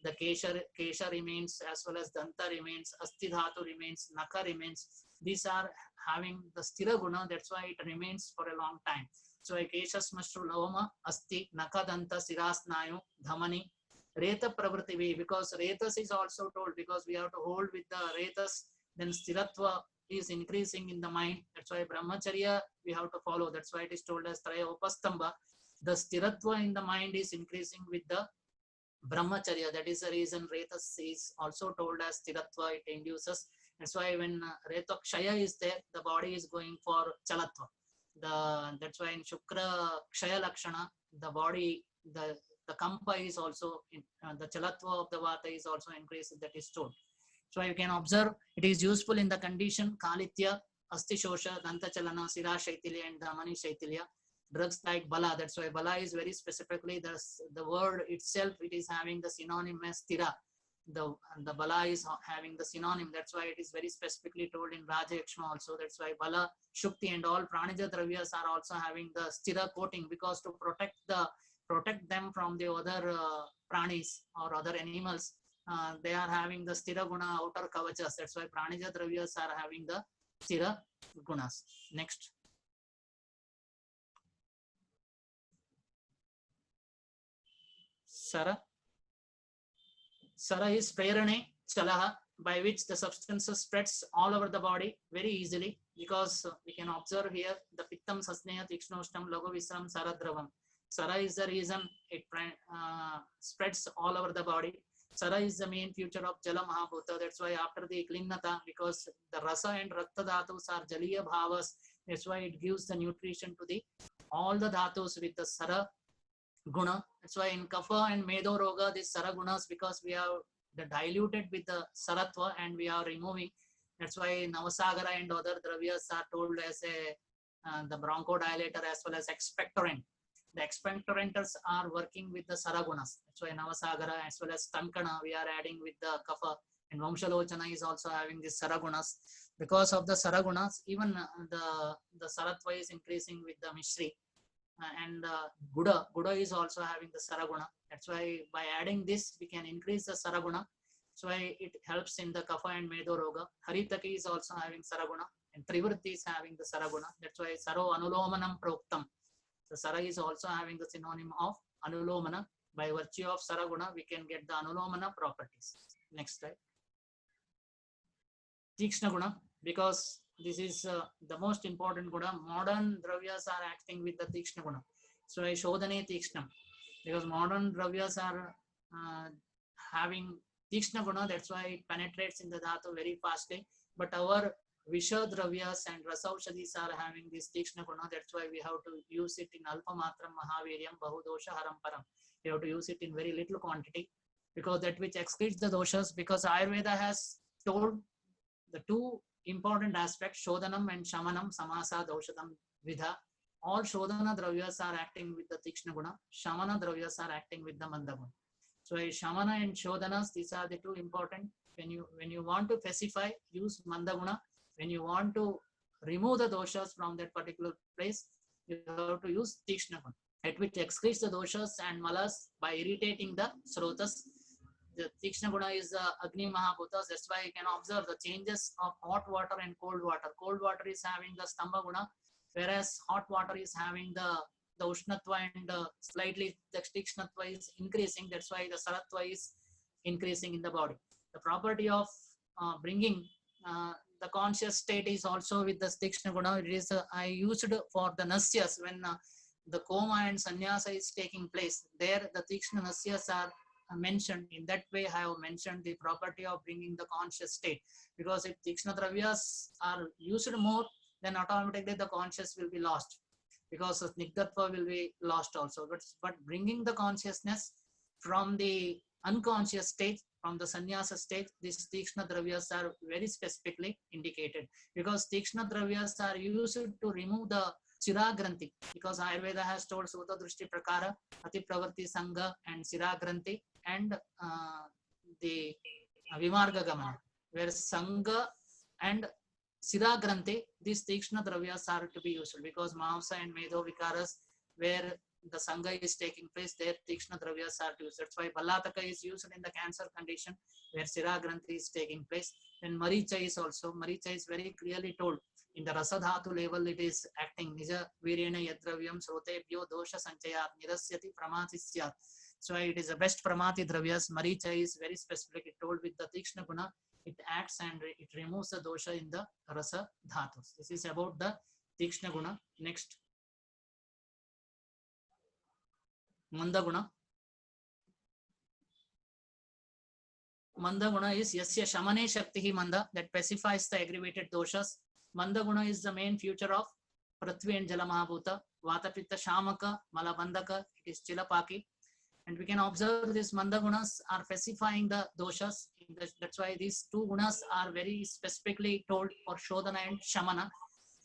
the kesha remains, as well as danta remains, asti dhatu remains, naka remains. These are having the sthira guna. That's why it remains for a long time. So keshas mashru loma asti naka danta sirasnayu dhamani reta pravritti, because retas is also told, because we have to hold with the retas, then stiratva is increasing in the mind. That's why brahmacharya we have to follow. That's why it is told as traya upastamba. The stiratva in the mind is increasing with the brahmacharya. That is the reason retas is also told as stiratva. It induces. That's why when retakshaya is there, the body is going for chalatva. That's why in shukra kshaya lakshana, the body, the kampa is also the chalatva of the vata is also increased. That is told. So you can observe it is useful in the condition Kalitya, Asti Shosha, Danta Chalana, Sira Shaitilya and Dhamani Shaitilya. Drugs like Bala. That's why Bala is very specifically the word itself. It is having the synonym as Stira. The Bala is having the synonym. That's why it is very specifically told in Raja Yakshma also. That's why Bala, Shukti and all Pranija Dravyas are also having the Stira coating, because to protect them from the other pranis or other animals. They are having the sthira guna outer kavachas. That's why pranija dravyas are having the sthira gunas. Next. Sara. Sara is prerane chalaha, by which the substances spreads all over the body very easily, because we can observe here the pittam sasneya tikshnoshtam lagu visram saradravam. Sara is the reason it spreads all over the body. Sara is the main feature of Jala Mahabhuta. That's why after the Klinnata, because the Rasa and Rakta Dhatus are Jaliya Bhavas, that's why it gives the nutrition to all the Dhatus with the Sara Guna. That's why in Kapha and Medho Roga, these Sara Gunas, because we have diluted with the Saratva and we are removing. That's why Navasagara and other Dravyas are told as the bronchodilator as well as expectorant. The expectoranters are working with the Saragunas. That's why Navasagara as well as Tankana we are adding with the Kapha, and Vamshalochana is also having this Saragunas. Because of the Saragunas, even the Saratva is increasing with the Mishri. And Guda is also having the Saraguna. That's why by adding this, we can increase the Saraguna. So it helps in the Kapha and Medo Roga. Haritaki is also having Saraguna, and Trivritti is having the Saraguna. That's why Saro Anulomanam Proktam. The Sara is also having the synonym of Anulomana. By virtue of Saraguna, we can get the Anulomana properties. Next slide. Tikshna Guna, because this is the most important guna. Modern dravyas are acting with the Tikshna Guna. So I Shodhane Tikshnam, because modern dravyas are having Tikshna Guna, that's why it penetrates in the dhatu very fastly. But our Visha dravyas and Rasaushadis are having this Tikshna Guna, that's why we have to use it in Alpa Matram Mahaviryam Bahudosha Haram Param. We have to use it in very little quantity, because that which excretes the doshas, because Ayurveda has told the two important aspects, Shodhanam and Shamanam, Samasa, Daushadam, Vidha. All Shodhana dravyas are acting with the Tikshna Guna. Shamana dravyas are acting with the Manda Guna. So Shamana and Shodhanas, these are the two important. When you want to pacify, use Manda Guna. When you want to remove the doshas from that particular place, you have to use Tikshna Guna, at which excretes the doshas and malas by irritating the srotas. The Tikshna Guna is Agni Mahabhutas. That's why you can observe the changes of hot water and cold water. Cold water is having the Stambha Guna, whereas hot water is having the Ushnatva, and slightly the Tikshnatva is increasing. That's why the Saratva is increasing in the body. The property of bringing the conscious state is also with the Tikshna Guna. It is I used for the Nasyas when the Koma and Sannyasa is taking place. There the Tikshna Nasyas are mentioned. In that way I have mentioned the property of bringing the conscious state, because if Tikshna Dravyas are used more, then automatically the conscious will be lost, because the Snigdhatva will be lost also. But bringing the consciousness from the unconscious state, from the sannyasa state, these Tikshna Dravyas are very specifically indicated, because Tikshna Dravyas are used to remove the Chiragranti, because Ayurveda has told Sutta Drishti Prakara, Ati Pravarti Sangha and Chiragranti, and the Vimarga Gamana, where Sangha and Chiragranti, these Tikshna Dravyas are to be used, because Mamsa and Medho Vikaras, where the Sangha is taking place, there Tikshna Dravyas are to use. That's why Balataka is used in the cancer condition, where Chiragranti is taking place. Then Maricha is also, Maricha is very clearly told. In the Rasadhatu level, it is acting. Nija Viryena Yadravyam Srotebhyo Dosha Sanchayat Nirasyati Pramatisyat. So it is the best Pramati Dravyas. Maricha is very specifically told with the Tikshna Guna. It acts and it removes the dosha in the Rasa Dhatus. This is about the Tikshna Guna. Next. Manda Guna. Manda Guna is Yasya Shamane Shaktihi Manda, that pacifies the aggravated doshas. Manda Guna is the main future of Prithvi and Jala Mahabhuta. Vata Pitta Shamaka, Malabandaka, it is Chilapaki. And we can observe these Manda Gunas are pacifying the doshas. That's why these two Gunas are very specifically told for Shodhana and Shamana.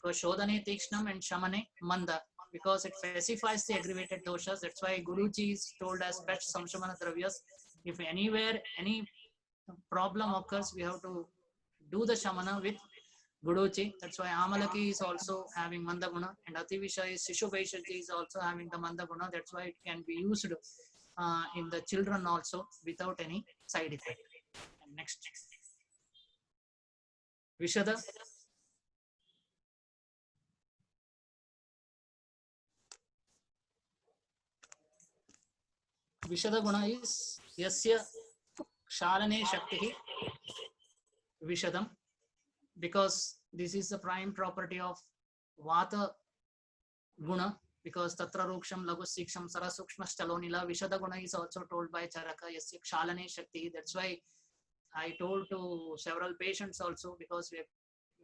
So Shodhane Tikshnam and Shamane Manda, because it pacifies the aggravated doshas. That's why Guruji is told as best Samshamana Dravyas. If anywhere any problem occurs, we have to do the Shamana with Guruji. That's why Amalaki is also having Manda Guna, and Ativisha is Shishubaishaji is also having the Manda Guna. That's why it can be used in the children also without any side effect. And next. Vishada. Vishada Guna is Yasya Shalane Shakti Vishadam, because this is the prime property of Vata Guna, because Tatra Ruksham Lagu Siksham Sarasukshma Stalonila. Vishada Guna is also told by Charaka Yasya Shalane Shakti. That's why I told to several patients also, because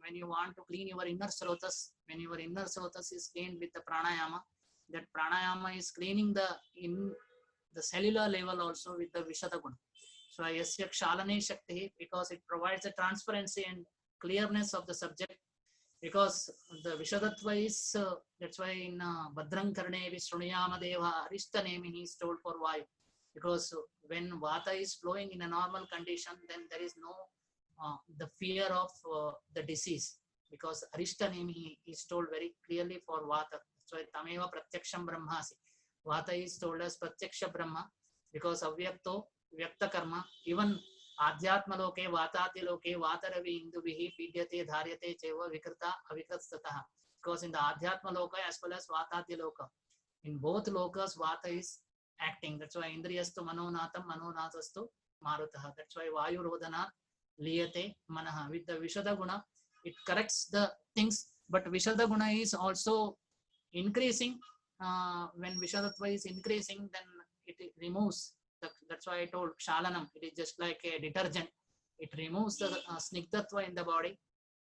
when you want to clean your inner srotas, when your inner srotas is cleaned with the pranayama, that pranayama is cleaning the cellular level also with the Vishada Guna. So Yasya Shalane Shakti, because it provides a transparency and clearness of the subject. because the Vishadatva is, that's why in Bhadram Karne Vishrunuyama Deva Arishta Nemi is told for Vayu. Because when Vata is flowing in a normal condition, then there is no the fear of the disease. Because Arishta Nemi is told very clearly for Vata. That's why Tameva Pratyaksham Brahmasi. Vata is told as Pratyaksha Brahma because Avyakto Vyakta Karma, even आध्यात्मलोके वातादिलोके वातरवि इंदुभिः पीड्यते धार्यते चैव विकृता अविकृतस्ततः. Because in the adhyatmaloka as well as vatadiloka, in both lokas vata is acting. That's why indriyastu manonatham manonasastu marutah. That's why vayu rodhana liyate manaha. With the vishada guna it corrects the things, but vishada guna is also increasing. When vishadatva is increasing, then it removes. That's why I told Kshalanam, it is just like a detergent. It removes the snigdhatva in the body,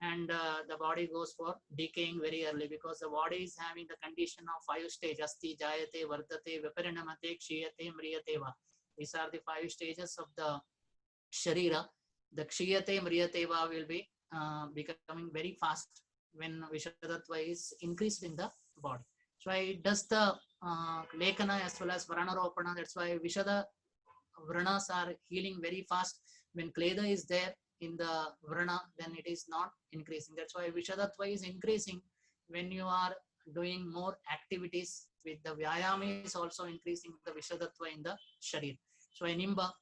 and the body goes for decaying very early, because the body is having the condition of 5 stages: asti, jayate, vardate, viparinamate, kshiyate, mriyate va. These are the 5 stages of the sharira. The kshiyate, mriyate va will be becoming very fast when vishadatva is increased in the body. So it does the lekana as well as varanaropana. That's why vishada vranas are healing very fast. When kleda is there in the vrana, then it is not increasing. That's why vishadatva is increasing when you are doing more activities. With the vyayama is also increasing the vishadatva in the sharir. So nimba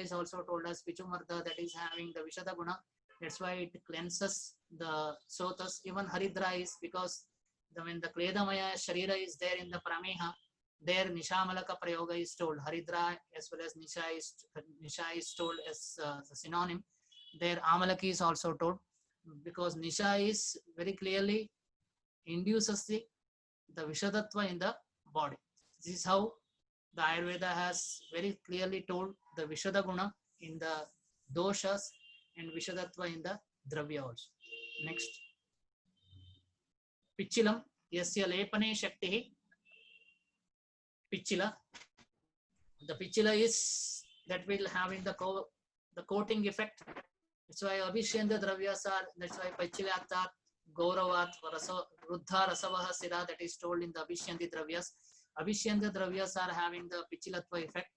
is also told as pichumarda, that is having the vishada guna. That's why it cleanses the sotas. Even haridra is because when the kledamaya sharira is there in the prameha, there nishamalaka prayoga is told. Haridra as well as nisha is told as a synonym. There amalaki is also told, because nisha is very clearly induces the vishadatva in the body. This is how the Ayurveda has very clearly told the vishada guna in the doshas and vishadatva in the dravya also. Next, pichilam yasya lepane shakti pichila. The pichila is that will having the coating effect. That's why abhishyanda dravyas are, that's why pichilatat gauravat ruddha rasavaha sira, that is told in the abhishyandi dravyas. Abhishyanda dravyas are having the pichilatva effect.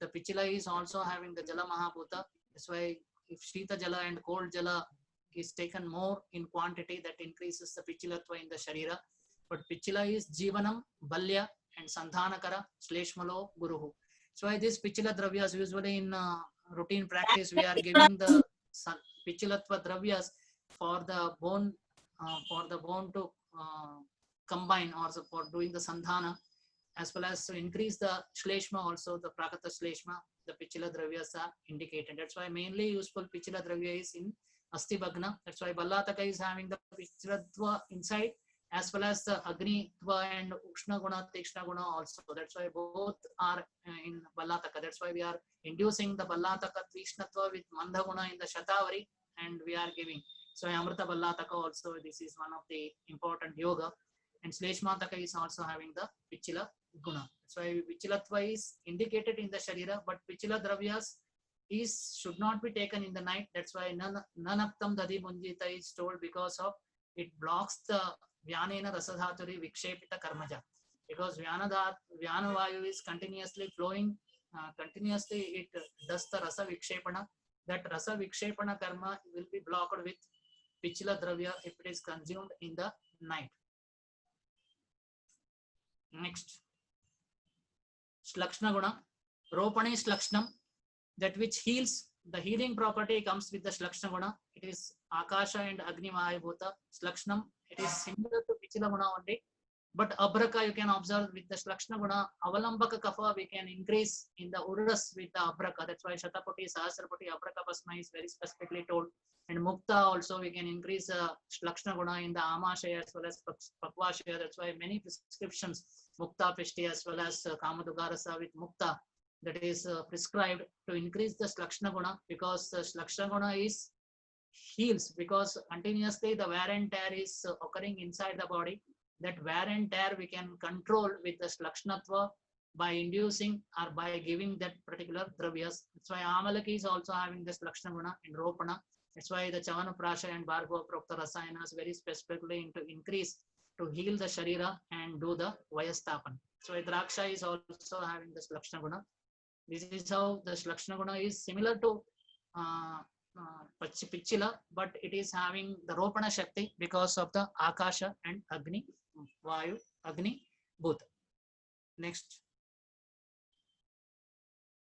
The pichila is also having the jala mahabhuta. That's why if shita jala and cold jala is taken more in quantity, that increases the pichilatva in the sharira. But pichila is jivanam, balya and sandhanakara, shleshmalo, guruhu. So this pichila dravyas, usually in routine practice, we are giving the pichilatva dravyas for the bone to combine, or for doing the sandhana, as well as to increase the shleshma also, the prakata shleshma, the pichila dravyas are indicated. That's why mainly useful pichila dravya is in asti bhagna. That's why ballataka is having the pichilatva inside, as well as the agni and ushna guna, tikshna guna also. That's why both are in ballataka. That's why we are inducing the ballataka tishnatva with mandha guna in the shatavari, and we are giving. So amrita ballataka also, this is one of the important yoga. And Shleshmataka is also having the pichila guna. That's why pichilatva is indicated in the sharira, but pichila dravyas should not be taken in the night. That's why nanaptam dadi bunjita is told, because of it blocks the vyanena rasadhaturi vikshepita karmaja. Because vyana vayu is continuously flowing, continuously it does the rasa vikshepana. That rasa vikshepana karma will be blocked with pichila dravya if it is consumed in the night. Next, Shlakshna guna. Ropane is Lakshnam, that which heals. The healing property comes with the Shlakshna guna. It is Akasha and Agni Mahayabhuta. Shlakshnam, it is similar to Pichila guna only. But Abraka, you can observe with the Shlakshna guna, Avalambaka Kapha, we can increase in the Uras with the Abraka. That's why Shatapati, Sahasrapati, Abraka Pasma is very specifically told. And Mukta also, we can increase Shlakshna guna in the Amashaya as well as Pakvashaya. That's why many prescriptions, Mukta Pishti as well as Kamadugarasa with Mukta, that is prescribed to increase the Shlakshna guna, because the Shlakshna guna is heals, because continuously the wear and tear is occurring inside the body. That wear and tear we can control with the Shlakshnatva by inducing or by giving that particular dravyas. That's why Amalaki is also having this Lakshna guna in Ropana. That's why the Chavanaprasha and Bhargava Prokta Rasayanas very specifically to increase, to heal the Sharira and do the Vayastapan. So Draksha is also having this Lakshana Guna. This is how the Lakshana Guna is similar to Pichila, but it is having the Ropana Shakti because of the Akasha and Agni, Vayu, Agni, both. Next.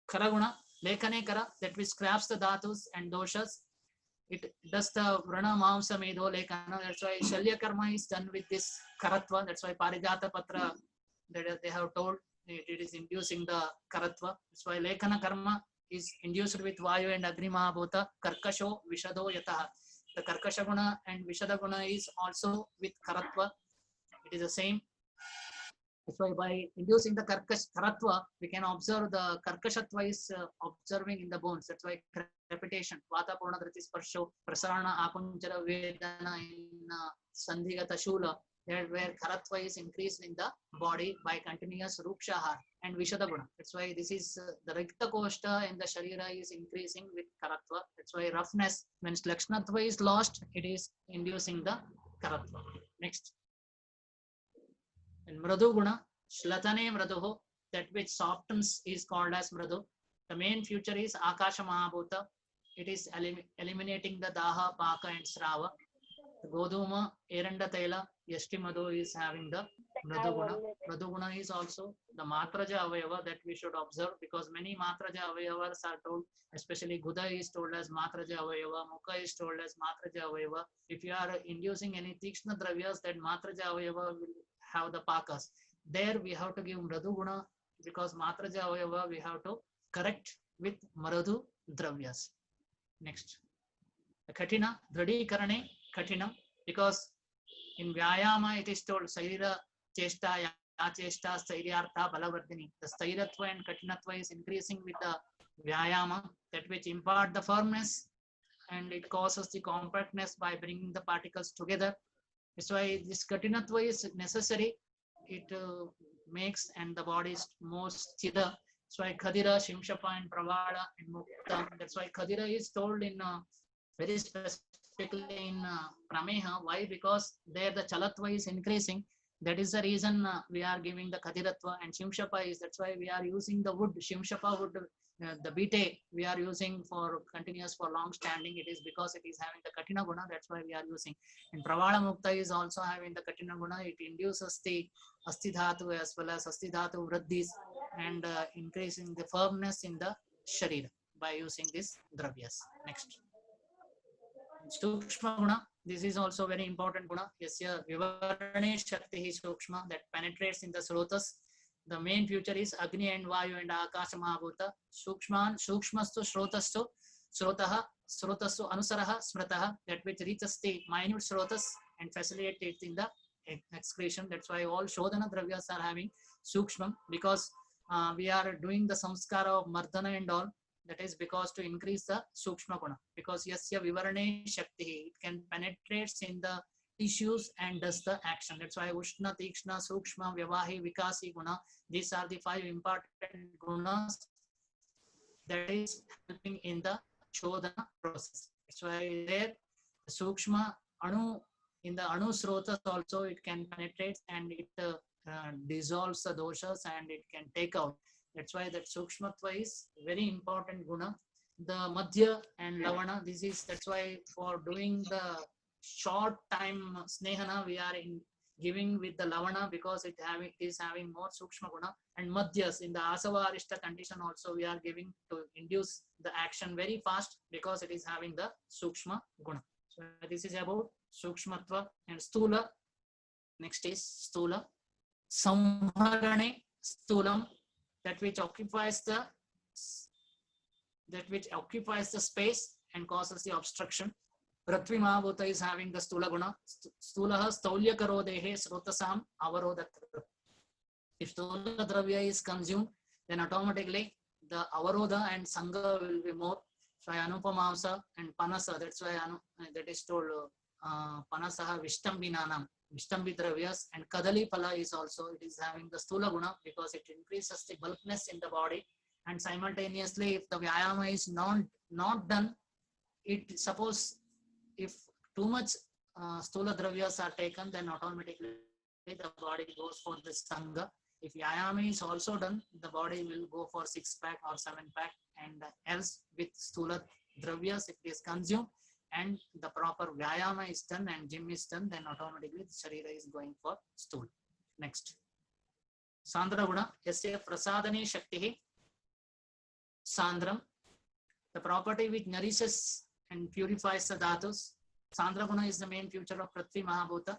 Karaguna, Lekane Kara, that which scraps the dhatus and doshas. It does the Vrana Mamsa Medo Lekana. That's why Shalya Karma is done with this Karatva. That's why Parijata Patra, that they have told it is inducing the Karatva. That's why Lekana Karma is induced with Vayu and Agni Mahabhuta. Karkasho Vishado Yataha. The Karkasha Guna and Vishada Guna is also with Karatva. It is the same. That's why by inducing the Karatva, we can observe the Karkashatva is observing in the bones. That's why repetition. Vata Purna Driti Sparsho, Prasarana Akunchara Vedana in Sandhigata Shula, where Karatva is increased in the body by continuous Rukshahar and Vishada Guna. That's why this is the Rikta Koshta and the Sharira is increasing with Karatva. That's why roughness, when Lakshanatva is lost, it is inducing the Karatva. Next. And Mradu Guna, Shlatane Mraduho, that which softens is called as Mradu. The main feature is Akasha Mahabhuta. It is eliminating the Daha, Paka and Srava. The Goduma, Eranda Tela, Yashti Madhu is having the Mradu Guna. Mradu Guna is also the Matraja Avayava that we should observe because many Matraja Avayavas are told, especially Guda is told as Matraja Avayava, Mukha is told as Matraja Avayava. If you are inducing any Tikshna Dravyas, that Matraja Avayava will have the pakas. There we have to give Mradu Guna because Matraja Avayava we have to correct with Maradu Dravyas. Next. Katina, Dradi Karane, Katinam, because in Vyayama it is told Sairira Chesta, Yachesta, Stairyartha, Balavardhini. The Stairatva and Katinatva is increasing with the Vyayama, that which impart the firmness and it causes the compactness by bringing the particles together. That's why this Katinatva is necessary. It makes and the body is more stira. That's why Khadira, Shimshapa and Pravala and Mukta. That's why Khadira is told in very specifically in Prameha. Why? Because there the Chalatva is increasing. That is the reason we are giving the Khadiratva and Shimshapa is, that's why we are using the wood, Shimshapa wood, the bite we are using for continuous for long standing. It is because it is having the Katina Guna, that's why we are using. And Pravala Mukta is also having the Katina Guna. It induces the Astidhatu as well as Astidhatu Vraddhis and increasing the firmness in the Sharira by using this Dravyas. Next. Sukshma Guna. This is also very important Guna. Yasya Vivarane Shakti Sukshma that penetrates in the Srotas. The main feature is Agni and Vayu and Akasha Mahabhuta. Sukshmastu Shrotastu Srotaha Srotastu Anusaraha Smrataha, that which reaches the minute Srotas and facilitates it in the excretion. That's why all Shodhana Dravyas are having Sukshmam because we are doing the samskara of Mardana and all. That is because to increase the Sukshma Guna. Because Yasya Vivarane Shakti, it can penetrate in the tissues and does the action. That's why Ushna, Tikshna, Sukshma, Vyavahi, Vikasi Guna. These are the 5 important gunas that is helping in the Shodhana process. That's why there Sukshma Anu, in the Anu Srotas also it can penetrate and it dissolves the doshas and it can take out. That's why that Sukshmatva is very important guna. The Madhya and Lavana, this is, that's why for doing the short time Snehana, we are giving with the Lavana because it is having more Sukshma guna. And Madhyas in the Asava Arishta condition also we are giving to induce the action very fast because it is having the Sukshma guna. So this is about Sukshmatva and Stula. Next is Stula. Samharane Stulam, that which occupies the space and causes the obstruction. Prathvi Mahabhuta is having the Stula Guna. Stulaha Staulya Karodehe Srotasam Avaroda. If Stula Dravya is consumed, then automatically the Avaroda and Sangha will be more. So Anupamamsa and Panasa, that's why that is told Panasaha Vishtambinanam. Vishtambi Dravyas and Kadali Pala is also, it is having the Stula Guna because it increases the bulkness in the body, and simultaneously if the Vyayama is not done, it suppose if too much stula dravyas are taken, then automatically the body goes for the sangha. If vyayama is also done, the body will go for 6-pack or 7-pack, and else with stula dravyas, if it is consumed and the proper vyayama is done and gym is done, then automatically the sharira is going for stool. Next, Sandra Guna, yasya prasadane shakti sandram, the property which nourishes and purifies the dhatus. Sandra Guna is the main feature of Prithvi Mahabhuta.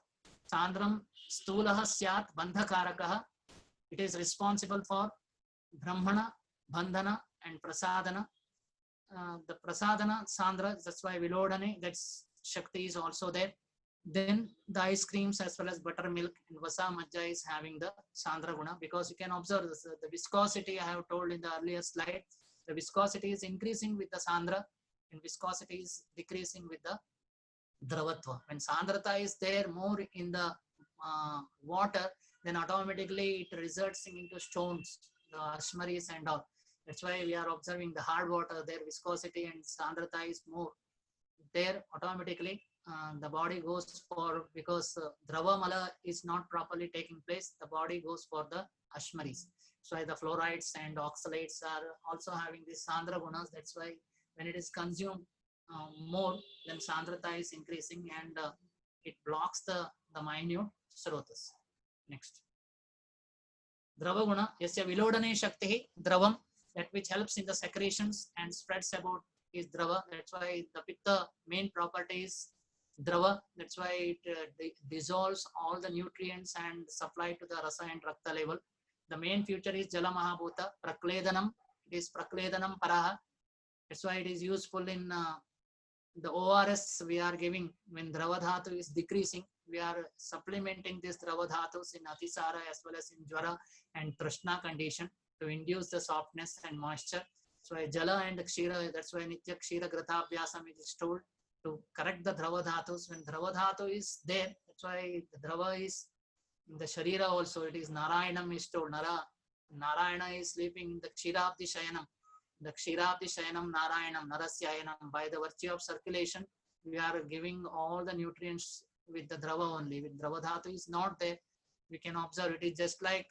Sandram stulaha syat bandhakarakaha. It is responsible for Brahmana, Bandhana and Prasadana. The Prasadana, Sandra, that's why Vilodane, that's Shakti is also there. Then the ice creams as well as buttermilk and Vasa Majja is having the Sandra Guna, because you can observe this, the viscosity I have told in the earlier slide. The viscosity is increasing with the Sandra and viscosity is decreasing with the Dravatva. When Sandrata is there more in the water, then automatically it results into stones, the ashmaris and all. That's why we are observing the hard water, their viscosity and Sandrata is more. There automatically the body goes for, because Drava Mala is not properly taking place, the body goes for the ashmaris. So the fluorides and oxalates are also having these Sandra Gunas. That's why when it is consumed more, then Sandrata is increasing and it blocks the minute srotas. Next. Drava Guna, yasya vilodane shakti dravam, that which helps in the secretions and spreads about is Drava. That's why the Pitta main property is Drava. That's why it dissolves all the nutrients and supply to the Rasa and Rakta level. The main feature is Jala Mahabhuta, Prakledanam. It is Prakledanam Paraha. That's why it is useful in the ORS we are giving when Drava Dhatu is decreasing. We are supplementing this Drava Dhatus in Atisara as well as in Jwara and Trishna condition to induce the softness and moisture. So Jala and Kshira, that's why Nitya Kshira Gratabhyasam is told to correct the Drava Dhatus. When Drava Dhatu is there, that's why the Drava is in the Sharira also. It is Narayanam is told. Narayana is sleeping in the Kshirabdi Shayanam. The Kshirabdi Shayanam Narayanam, Narasyayanam. By the virtue of circulation, we are giving all the nutrients with the Drava only. With Drava Dhatu is not there, we can observe it is just like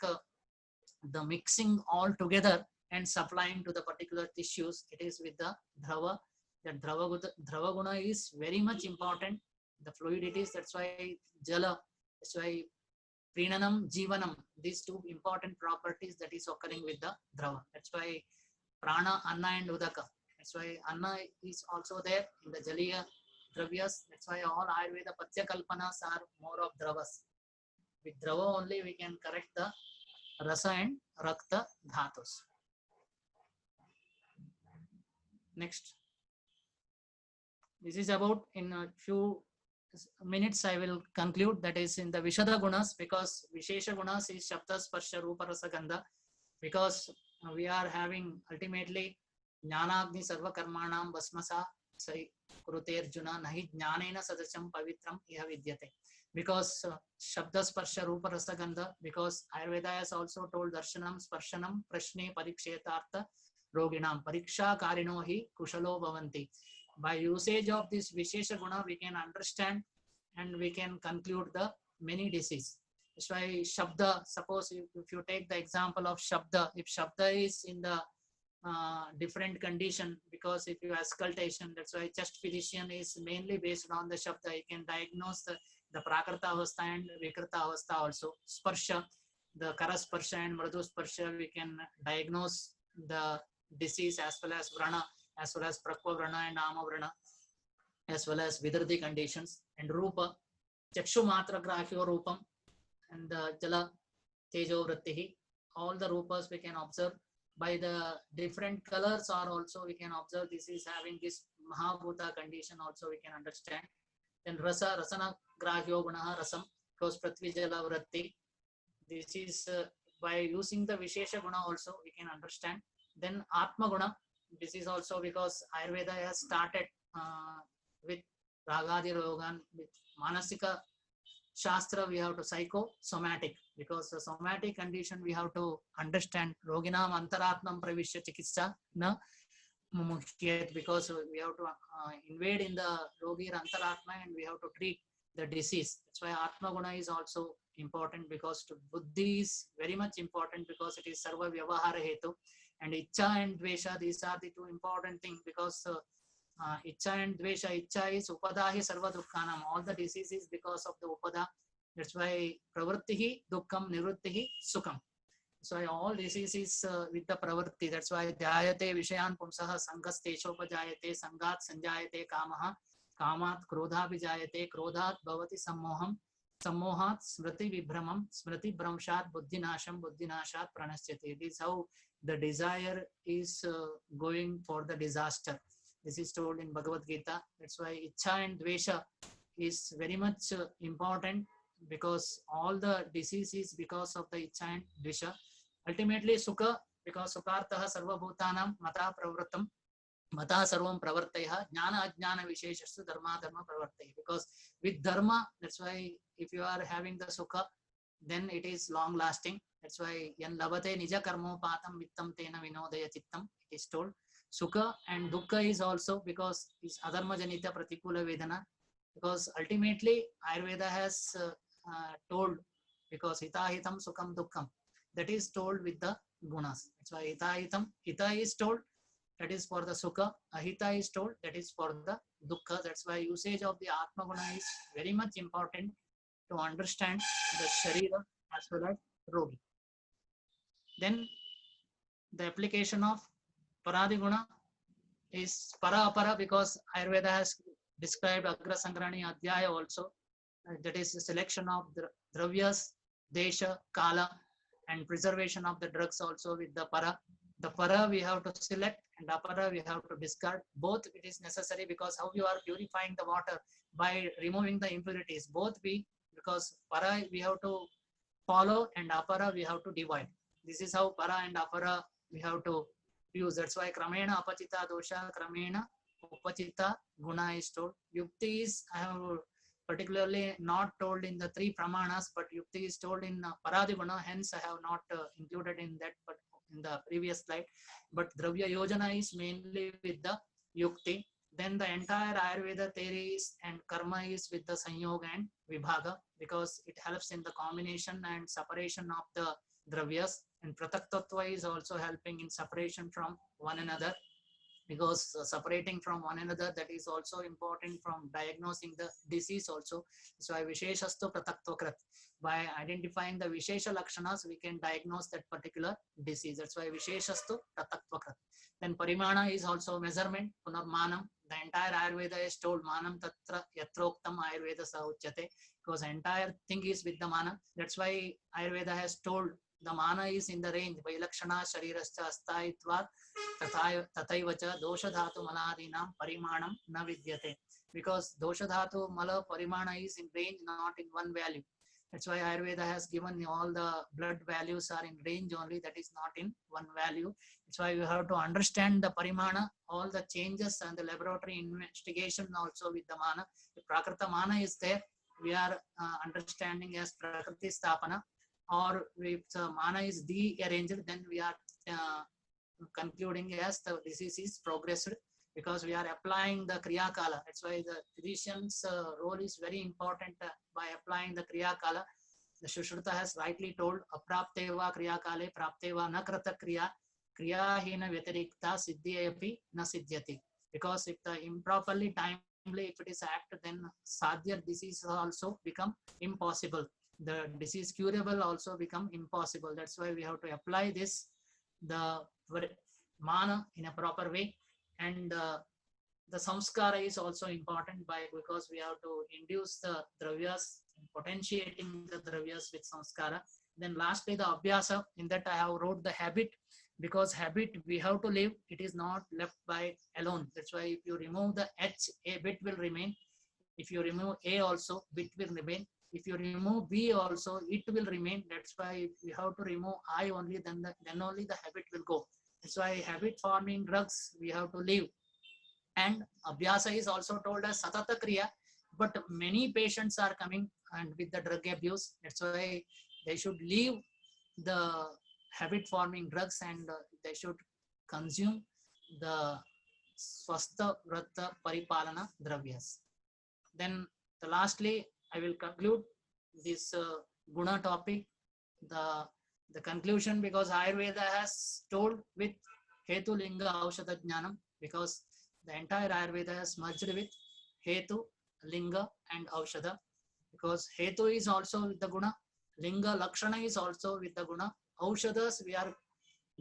the mixing all together and supplying to the particular tissues. It is with the Drava. The Drava Guna is very much important. The fluidities, that's why Jala, that's why Prinanam, Jivanam, these two important properties that is occurring with the Drava. That's why Prana, Anna and Udaka. That's why Anna is also there in the Jaliya Dravyas. That's why all Ayurveda Patya Kalpanas are more of Dravas. With Drava only we can correct the Rasa and Rakta Dhatus. Next. This is about, in a few minutes I will conclude, that is in the Vishada Gunas, because Vishesha Gunas is Shabda Sparsha Rupa Rasa Gandha, because we are having ultimately Jnanagni Sarva Karmanam Basmasa Sai Kurute Arjuna Nahi Jnanena Sadacham Pavitram Iha Vidyate. Because Shabda Sparsha Rupa Rasa Gandha, because Ayurveda has also told Darshanam Sparshanam Prashne Parikshetartha Roginam Pariksha Karino Hi Kushalo Bhavanti. By usage of this Vishesha Guna, we can understand and we can conclude the many diseases. That's why Shabda, suppose if you take the example of Shabda, if Shabda is in the different condition, because if you have auscultation, that's why chest physician is mainly based on the Shabda. You can diagnose the Prakrita Avastha and Vikrita Avastha also. Sparsha, the Karasparsha and Mradu Sparsha, we can diagnose the disease as well as Vrana, as well as Prakva Vrana and Ama Vrana, as well as Vidardi conditions. And Rupa, Chakshu Matra Grahyo Rupam, and Jala Tejo Vrittihi, all the Rupas we can observe. By the different colors or also we can observe this is having this Mahabhuta condition also we can understand. Then Rasa, Rasana Grahyo Gunaha Rasam, because Prithvi Jala Vratti. This is by using the Vishesha Guna also we can understand. Then Atma Guna, this is also because Ayurveda has started with Ragadi Rogan, with Manasika Shastra we have to psychosomatic, because the somatic condition we have to understand. Roginam Antaratmam Pravishya Chikitsa na mumukhyet, because we have to invade in the Rogir Antaratma and we have to treat the disease. That's why Atma Guna is also important, because to Buddhi is very much important, because it is Sarva Vyavahara Hetu. And Icha and Dvesha, these are the two important things, because Icha and Dvesha, Icha is Upadahi Sarva Dukkhanam. All the diseases because of the Upada. That's why Pravrittihi Dukkham Nivrittihi Sukham. So all diseases with the pravritti. That's why dhyayate vishayan pumsaha sangas teshopajayate sangat sanjayate kamaha kamat krodha vijayate krodhat bhavati sammoham sammohat smriti vibramam smriti bramshat buddhinasham buddhinashat pranasyate. This is how the desire is going for the disaster. This is told in Bhagavad Gita. That's why Icha and Dvesha is very much important, because all the diseases because of the Icha and Dvesha. Ultimately Sukha, because Sukhartaha Sarva Bhutanam Mata Pravratam Mata Sarvam Pravartaya Jnana Ajnana Visheshastu Dharma Dharma Pravartaya. Because with Dharma, that's why if you are having the Sukha, then it is long lasting. That's why Yan Lavate Nija Karmo Patam Vittam Tena Vinodaya Chittam, it is told. Sukha and Dukkha is also because is Adharma Janita Pratikula Vedana. Because ultimately Ayurveda has told, because Hita Hitam Sukham Dukkham, that is told with the gunas. That's why Hita Hitam, Hita is told, that is for the Sukha. Ahita is told, that is for the Dukkha. That's why usage of the Atma Guna is very much important to understand the Sharira as well as Rogi. Then the application of Paradi Guna is Para Apara, because Ayurveda has described Agra Sangrani Adhyaya also. That is the selection of the Dravyas, Desha, Kala, and preservation of the drugs also with the Para. The Para we have to select and Apara we have to discard. Both it is necessary, because how you are purifying the water by removing the impurities. Both we, because Para we have to follow and Apara we have to divide. This is how Para and Apara we have to use. That's why Kramena Apachita Dosha, Kramena Upachita Guna is told. Yukti is, I have particularly not told in the three pramanas, but Yukti is told in Paradi Guna, hence I have not included in that, but in the previous slide. But Dravya Yojana is mainly with the Yukti. Then the entire Ayurveda theories and karma is with the Sanyoga and Vibhaga, because it helps in the combination and separation of the Dravyas. And Pratak Tattva is also helping in separation from one another, because separating from one another, that is also important from diagnosing the disease also. So I Visheshastu Prataktokrat. By identifying the Vishesha Lakshanas, we can diagnose that particular disease. That's why Visheshastu Prataktokrat. Then Parimana is also measurement, Punarmanam. The entire Ayurveda is told Manam Tatra Yatroktam Ayurveda Sauchyate, because the entire thing is with the Mana. That's why Ayurveda has told the Mana is in the range Vailakshana Sharirascha Asthaitvat Tathaivacha Dosha Dhatu Maladinam Parimanam Na Vidyate, because Dosha Dhatu Mala Parimana is in range, not in one value. That's why Ayurveda has given all the blood values are in range only, that is not in one value. That's why you have to understand the Parimana, all the changes and the laboratory investigation also with the Mana. If Prakrita Mana is there, we are understanding as Prakriti Stapana, or if the Mana is dearranged, then we are concluding as the disease is progressed, because we are applying the Kriya Kala. That's why the physician's role is very important by applying the Kriya Kala. The Sushruta has rightly told, Aprapteva Kriya Kale Prapteva na krata Kriya Kriya hina Vyatirikta Siddhyapi na Siddhyati. Because if the improperly timely, if it is act, then Sadhyar disease also become impossible. The disease curable also become impossible. That's why we have to apply this, the Mana in a proper way. And the samskara is also important, by because we have to induce the dravyas, potentiating the dravyas with samskara. Then lastly the abhyasa, in that I have wrote the habit, because habit we have to live, it is not left by alone. That's why if you remove the H, a bit will remain. If you remove A also, bit will remain. If you remove B also, it will remain. That's why if you have to remove I only, then only the habit will go. That's why habit forming drugs we have to leave. And abhyasa is also told as satata kriya, but many patients are coming and with the drug abuse. That's why they should leave the habit forming drugs and they should consume the swastha vrata paripalana dravyas. Then lastly, I will conclude this guna topic, the conclusion, because Ayurveda has told with Hetu Linga Aushadha Jnanam, because the entire Ayurveda has merged with Hetu, Linga and Aushadha, because Hetu is also with the guna, Linga Lakshana is also with the guna, Aushadhas we are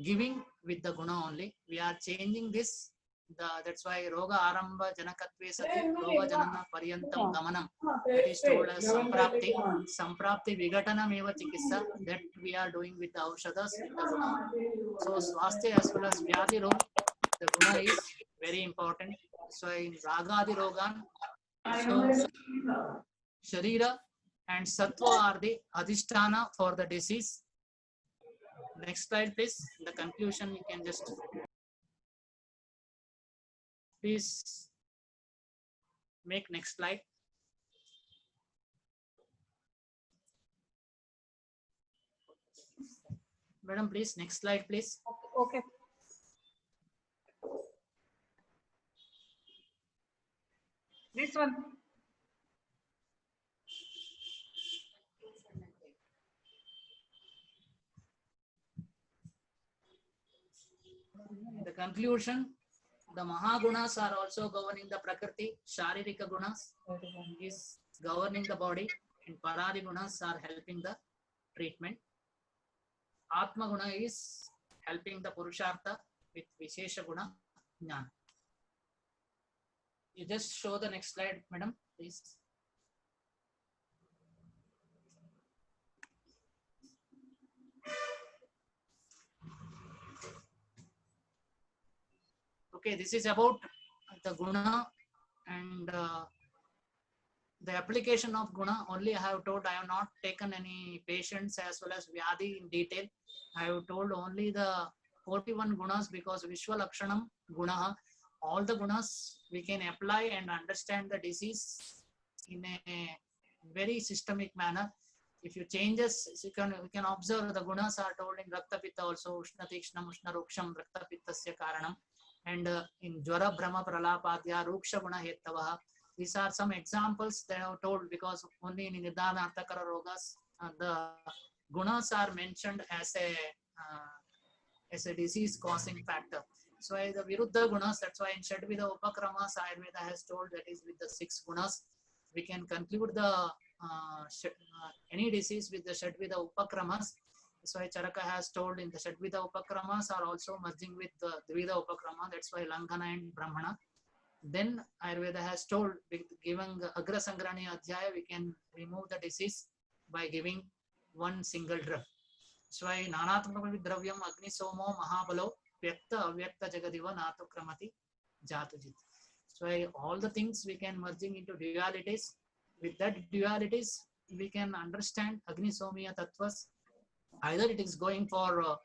giving with the guna only. We are changing this. That's why Roga Aramba Janakatve Sati Roga Janana Paryantam Gamanam. That is told as Samprapti. Samprapti Vigatanam Eva Chikissa. That we are doing with the Aushadas with the guna. So Swasthya as well as Vyadhi Rog, the guna is very important. So in Ragadi Rogan, so Sharira and Sattva are the Adhisthana for the disease. Next slide, please. The conclusion we can just please make next slide. Madam, please next slide, please. Okay. This one. The conclusion, the Mahagunas are also governing the Prakriti, Sharirika Gunas is governing the body, and Paradi Gunas are helping the treatment. Atma Guna is helping the Purushartha with Vishesha Guna Jnana. You just show the next slide, madam, please. Okay, this is about the guna and the application of guna. Only I have told, I have not taken any patients as well as Vyadhi in detail. I have told only the 41 gunas, because Vishwa Lakshanam Gunaha, all the gunas we can apply and understand the disease in a very systemic manner. If you changes, you can observe the gunas are told in Rakta Pitta also, Ushna Tikshnam, Ushna Ruksham, Rakta Pittasya Karanam. And in Jwara Brahma Pralapadya Ruksha Guna Hetavaha. These are some examples that I have told, because only in Nidana Arthakara Rogas the gunas are mentioned as a disease causing factor. So the Viruddha gunas, that's why in Shadvida Upakramas Ayurveda has told that is with the 6 gunas. We can conclude the any disease with the Shadvida Upakramas. That's why Charaka has told in the Shadvida Upakramas are also merging with the Dvida Upakrama. That's why Lankana and Brahmana. Then Ayurveda has told, giving Agra Sangrani Adhyaya, we can remove the disease by giving one single drug. So why Nanatmaka Dravyam Agni Somo Mahabalo Vyakta Avyakta Jagadiva Natu Kramati Jatujit. So all the things we can merging into dualities. With that dualities, we can understand Agni Somya Tattvas. Either it is going for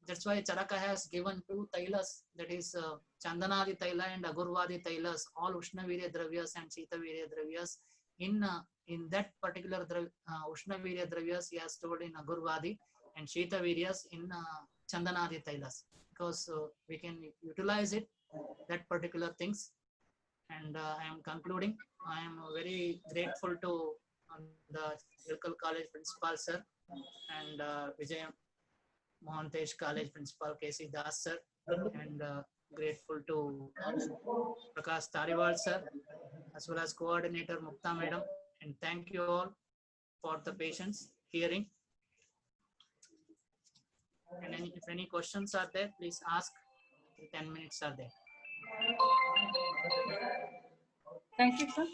that's why Charaka has given 2 tailas, that is Chandanadi taila and Agurvadi tailas, all Ushnavirya Dravyas and Shitavirya Dravyas. In that particular Ushnavirya Dravyas, he has told in Agurvadi, and Shitaviryas in Chandanadi tailas, because we can utilize it, that particular things. And I am concluding. I am very grateful to the local college principal, sir, and Vijay Mohantesh College Principal K.C. Das sir, and grateful to Prakash Tariwal sir, as well as coordinator Mukta madam, and thank you all for the patience hearing. And if any questions are there, please ask. 10 minutes are there. Thank you, sir.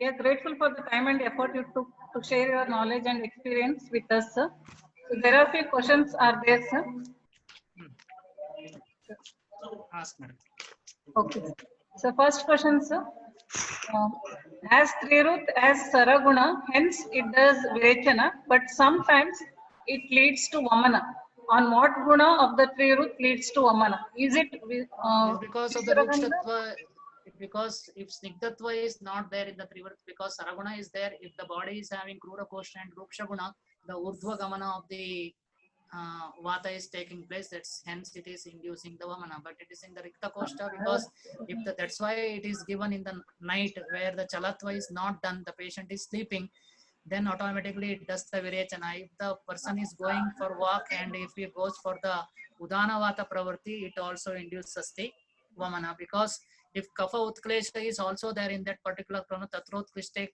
We are grateful for the time and effort you took to share your knowledge and experience with us, sir. So there are few questions are there, sir. Ask, madam. Okay. So first question, sir. As Trirut as Saraguna, hence it does Virechana, but sometimes it leads to Vamana. On what guna of the Trirut leads to Vamana? Is it because of the Rukshatva? Because if Snigdhatva is not there in the Trivrut, because Saraguna is there, if the body is having Krura Kosha and Ruksha Guna, the Urdhva Gamana of the vata is taking place. That's hence it is inducing the vamana. But it is in the rikta koshta because if that's why it is given in the night where the chalatva is not done, the patient is sleeping, then automatically it does the virechana. If the person is going for walk and if he goes for the udana vata pravarti, it also induces the vamana, because if kapha utklesha is also there in that particular prana, tatrotklishthe,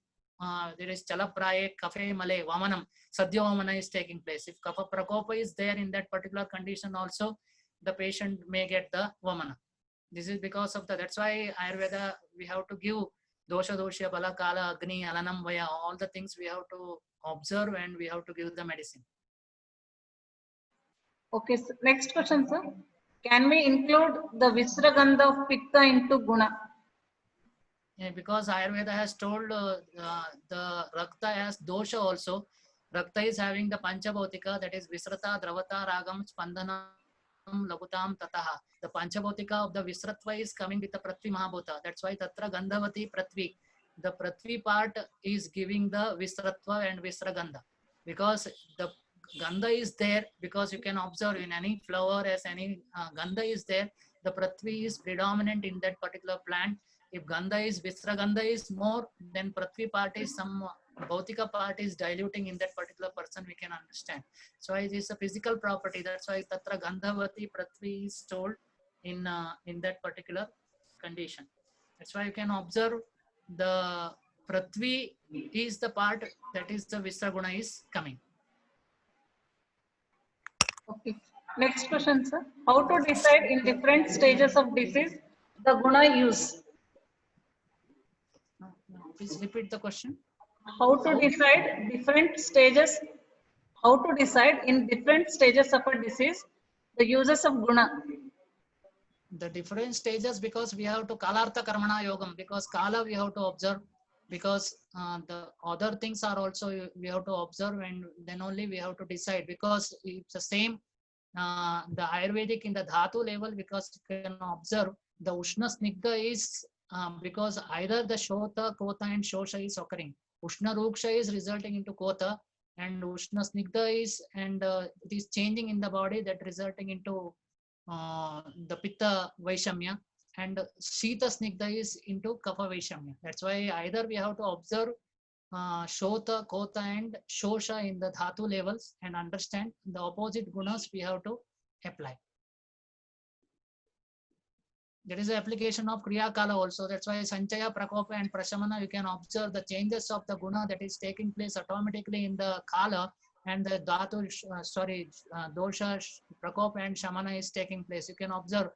there is chalapraye kaphe male vamanam, sadhya vamana is taking place. If kapha prakopa is there in that particular condition also, the patient may get the vamana. This is because of the, that's why Ayurveda, we have to give dosha, dosha, bala, kala, agni, alanam, vaya, all the things we have to observe and we have to give the medicine. Okay, so next question, sir. Can we include the Visragandha of Pitta into Guna? Yeah, because Ayurveda has told the Rakta has dosha also. Rakta is having the Panchabhautika, that is Visrata, Dravata, Ragam, Spandanam, Lagutam, Tataha. The Panchabhautika of the Visratva is coming with the Prithvi Mahabhuta. That's why Tatra Gandhavati Prithvi. The Prithvi part is giving the Visratva and Visragandha. Because the Gandha is there, because you can observe in any flower as any Gandha is there, the Prithvi is predominant in that particular plant. If Gandha is, Visragandha is more, then Prithvi part is some Bhautika part is diluting in that particular person, we can understand. So it is a physical property. That's why Tatra Gandhavati Prithvi is told in that particular condition. That's why you can observe the Prithvi is the part that is the Visraguna is coming. Okay. Next question, sir. How to decide in different stages of disease the Guna use? Please repeat the question. How to decide different stages? How to decide in different stages of a disease the uses of Guna? The different stages, because we have to Kalartha Karmana Yogam, because Kala we have to observe, because the other things are also we have to observe, and then only we have to decide, because it's the same the Ayurvedic in the Dhatu level, because you can observe the Ushna Snigdha is because either the Shota, Kota and Shosha is occurring. Ushna Ruksha is resulting into Kota, and Ushna Snigdha is, and it is changing in the body, that resulting into the Pitta Vaishamya, and Shita Snigdha is into Kapha Vaishamya. That's why either we have to observe Shota, Kota and Shosha in the Dhatu levels and understand the opposite gunas we have to apply. There is an application of Kriya Kala also. That's why Sanchaya, Prakopa and Prashamana, you can observe the changes of the guna that is taking place automatically in the Kala, and the Dhatu, Dosha, Prakopa and Shamana is taking place. You can observe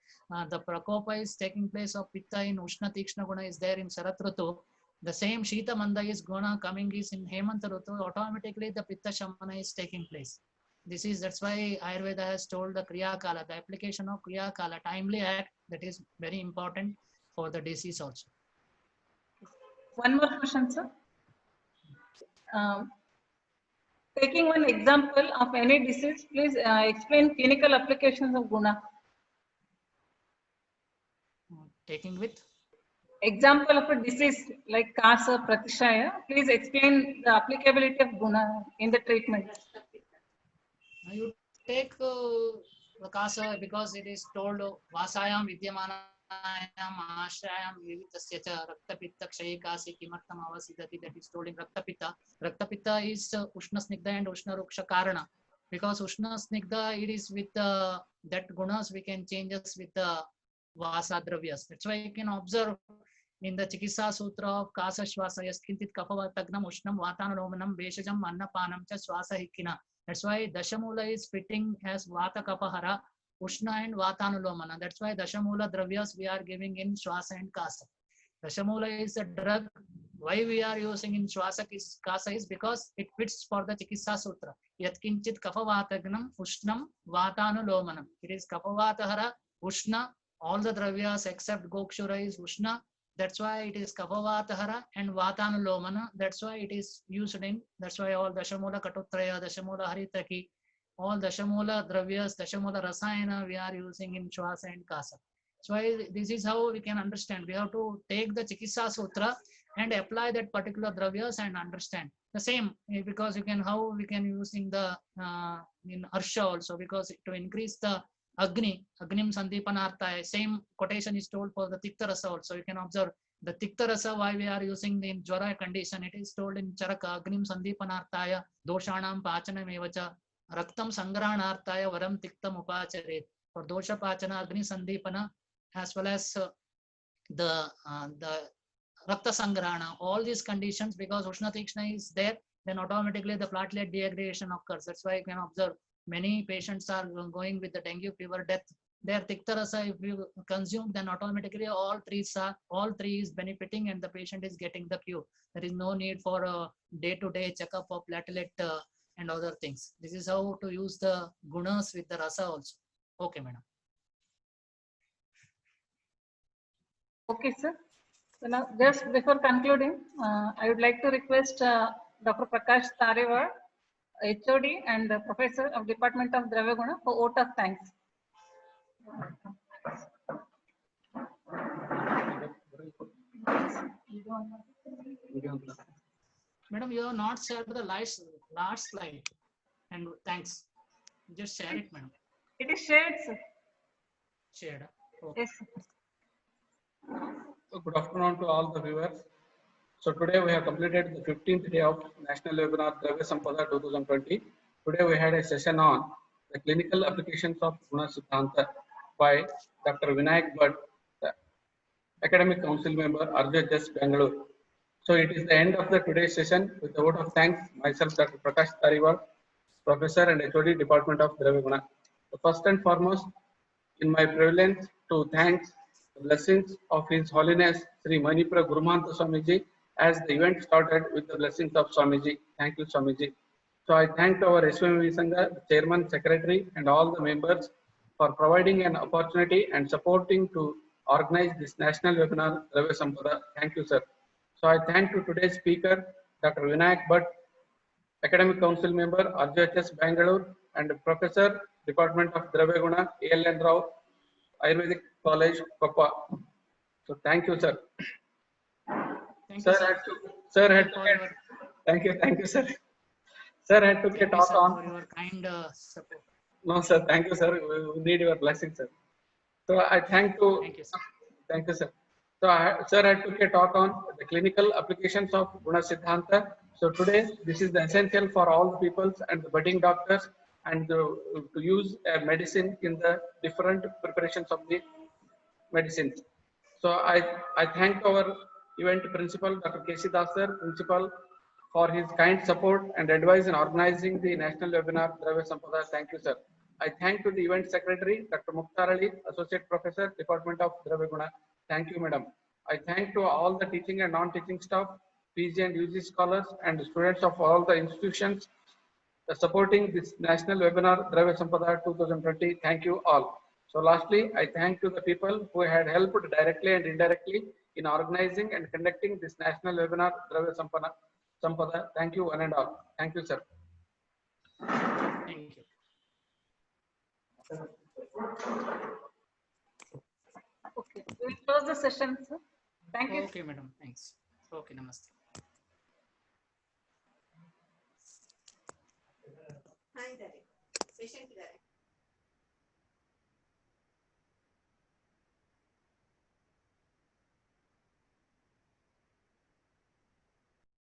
the Prakopa is taking place of Pitta in Ushna Tikshna Guna is there in Sarat Ritu. The same Shita Manda is guna coming is in Hemanta Ritu, automatically the Pitta Shamana is taking place. This is, that's why Ayurveda has told the Kriya Kala, the application of Kriya Kala, timely act, that is very important for the disease also. One more question, sir. Taking one example of any disease, please explain clinical applications of Guna. Taking with? Example of a disease like Kasa, Pratishaya, please explain the applicability of Guna in the treatment. You take Kasa because it is told Vasayam Vidyamanayam Ashrayam Vivitasya cha Raktapitta Kshayikasi Kimartam Avasidati, that is told in Raktapitta. Raktapitta is Ushna Snigdha and Ushna Ruksha Karana. Because Ushna Snigdha, it is with that gunas we can change us with the Vasa Dravyas. That's why you can observe in the Chikisa Sutra of Kasa Shwasa Yaskintit Kapavatagnam Ushnam Vatanaromanam Veshajam Mannapanam cha Swasa Hikina. That's why Dashamula is fitting as Vata Kapahara, Ushna and Vatanulomana. That's why Dashamula Dravyas we are giving in Swasa and Kasa. Dashamula is a drug. Why we are using in Swasa Kasa is because it fits for the Chikisa Sutra. Yatkinchit Kapavatagnam Ushnam Vatanulomanam. It is Kapavatahara, Ushna, all the Dravyas except Gokshura is Ushna. That's why it is Kapavatahara and Vatanulomana. That's why it is used in, that's why all Dashamula Katutraya, Dashamula Haritaki, all Dashamula Dravyas, Dashamula Rasayana we are using in Shwasa and Kasa. So this is how we can understand. We have to take the Chikisa Sutra and apply that particular dravyas and understand the same, because you can, how we can use in the in Harsha also, because to increase the Agnim Sandeepanarthaya, same quotation is told for the Tikta Rasa also. You can observe the Tikta Rasa, why we are using in Jwara condition, it is told in Charaka, Agnim Sandeepanarthaya, Doshanam Pachanam Evacha, Raktam Sangranarthaya, Varam Tiktam Upachare. For Dosha Pachana, Agni Sandeepana, as well as the Rakta Sangrana, all these conditions, because Ushna Tikshna is there, then automatically the platelet degradation occurs. That's why you can observe many patients are going with the dengue fever death. Their Tikta Rasa, if you consume, then automatically all three is benefiting and the patient is getting the cure. There is no need for a day-to-day checkup of platelet and other things. This is how to use the gunas with the rasa also. Okay, madam. Okay, sir. So now, just before concluding, I would like to request Dr. Prakash Tarewal, HOD and Professor of Department of Dravya for vote of thanks. Madam, you have not shared the last slide. And thanks. Just share it, madam. It is shared, sir. Shared. Okay. Yes, sir. So good afternoon to all the viewers. So today we have completed the 15th day of National Webinar Dravya Sampada 2020. Today we had a session on the clinical applications of Guna Siddhanta by Dr. Vinayak Bhatt, the Academic Council Member, RJHS Bangalore. So it is the end of the today's session. With a vote of thanks, myself, Dr. Prakash Tarewal, Professor and HOD Department of Dravya Guna. So first and foremost, in my prevalence to thank the blessings of His Holiness Sri Manipura Gurumanta Swamiji, as the event started with the blessings of Swamiji. Thank you, Swamiji. So I thank our SVMV Sangha, Chairman, Secretary, and all the members for providing an opportunity and supporting to organize this national webinar, Dravya Sampada. Thank you, sir. So I thank to today's speaker, Dr. Vinayak Bhatt, Academic Council Member, RJHS Bangalore, and Professor, Department of Dravya Guna, ALN Rao, Ayurvedic College, Koppa. So thank you, sir. Thank you, sir. Thank you, sir. Sir had to get talk on. For your kind support. No, sir. Thank you, sir. We need your blessing, sir. So I thank to. Thank you, sir. Thank you, sir. So sir had to get talk on the clinical applications of Guna Siddhanta. So today, this is the essential for all the peoples and the budding doctors, and to use medicine in the different preparations of the medicines. So I thank our event principal, Dr. K.C. Das sir, principal, for his kind support and advice in organizing the national webinar Dravya Sampada. Thank you, sir. I thank to the event secretary, Dr. Mukhtar Ali, Associate Professor, Department of Dravya Guna. Thank you, madam. I thank to all the teaching and non-teaching staff, PG and UG scholars, and students of all the institutions supporting this national webinar Dravya Sampada 2020. Thank you all. So lastly, I thank to the people who had helped directly and indirectly in organizing and conducting this national webinar Dravya Sampada. Thank you one and all. Thank you, sir. Thank you. Okay, we will close the session, sir. Thank you. Okay, madam. Thanks. Okay, namaste. Hi, Derek. Patient, Derek.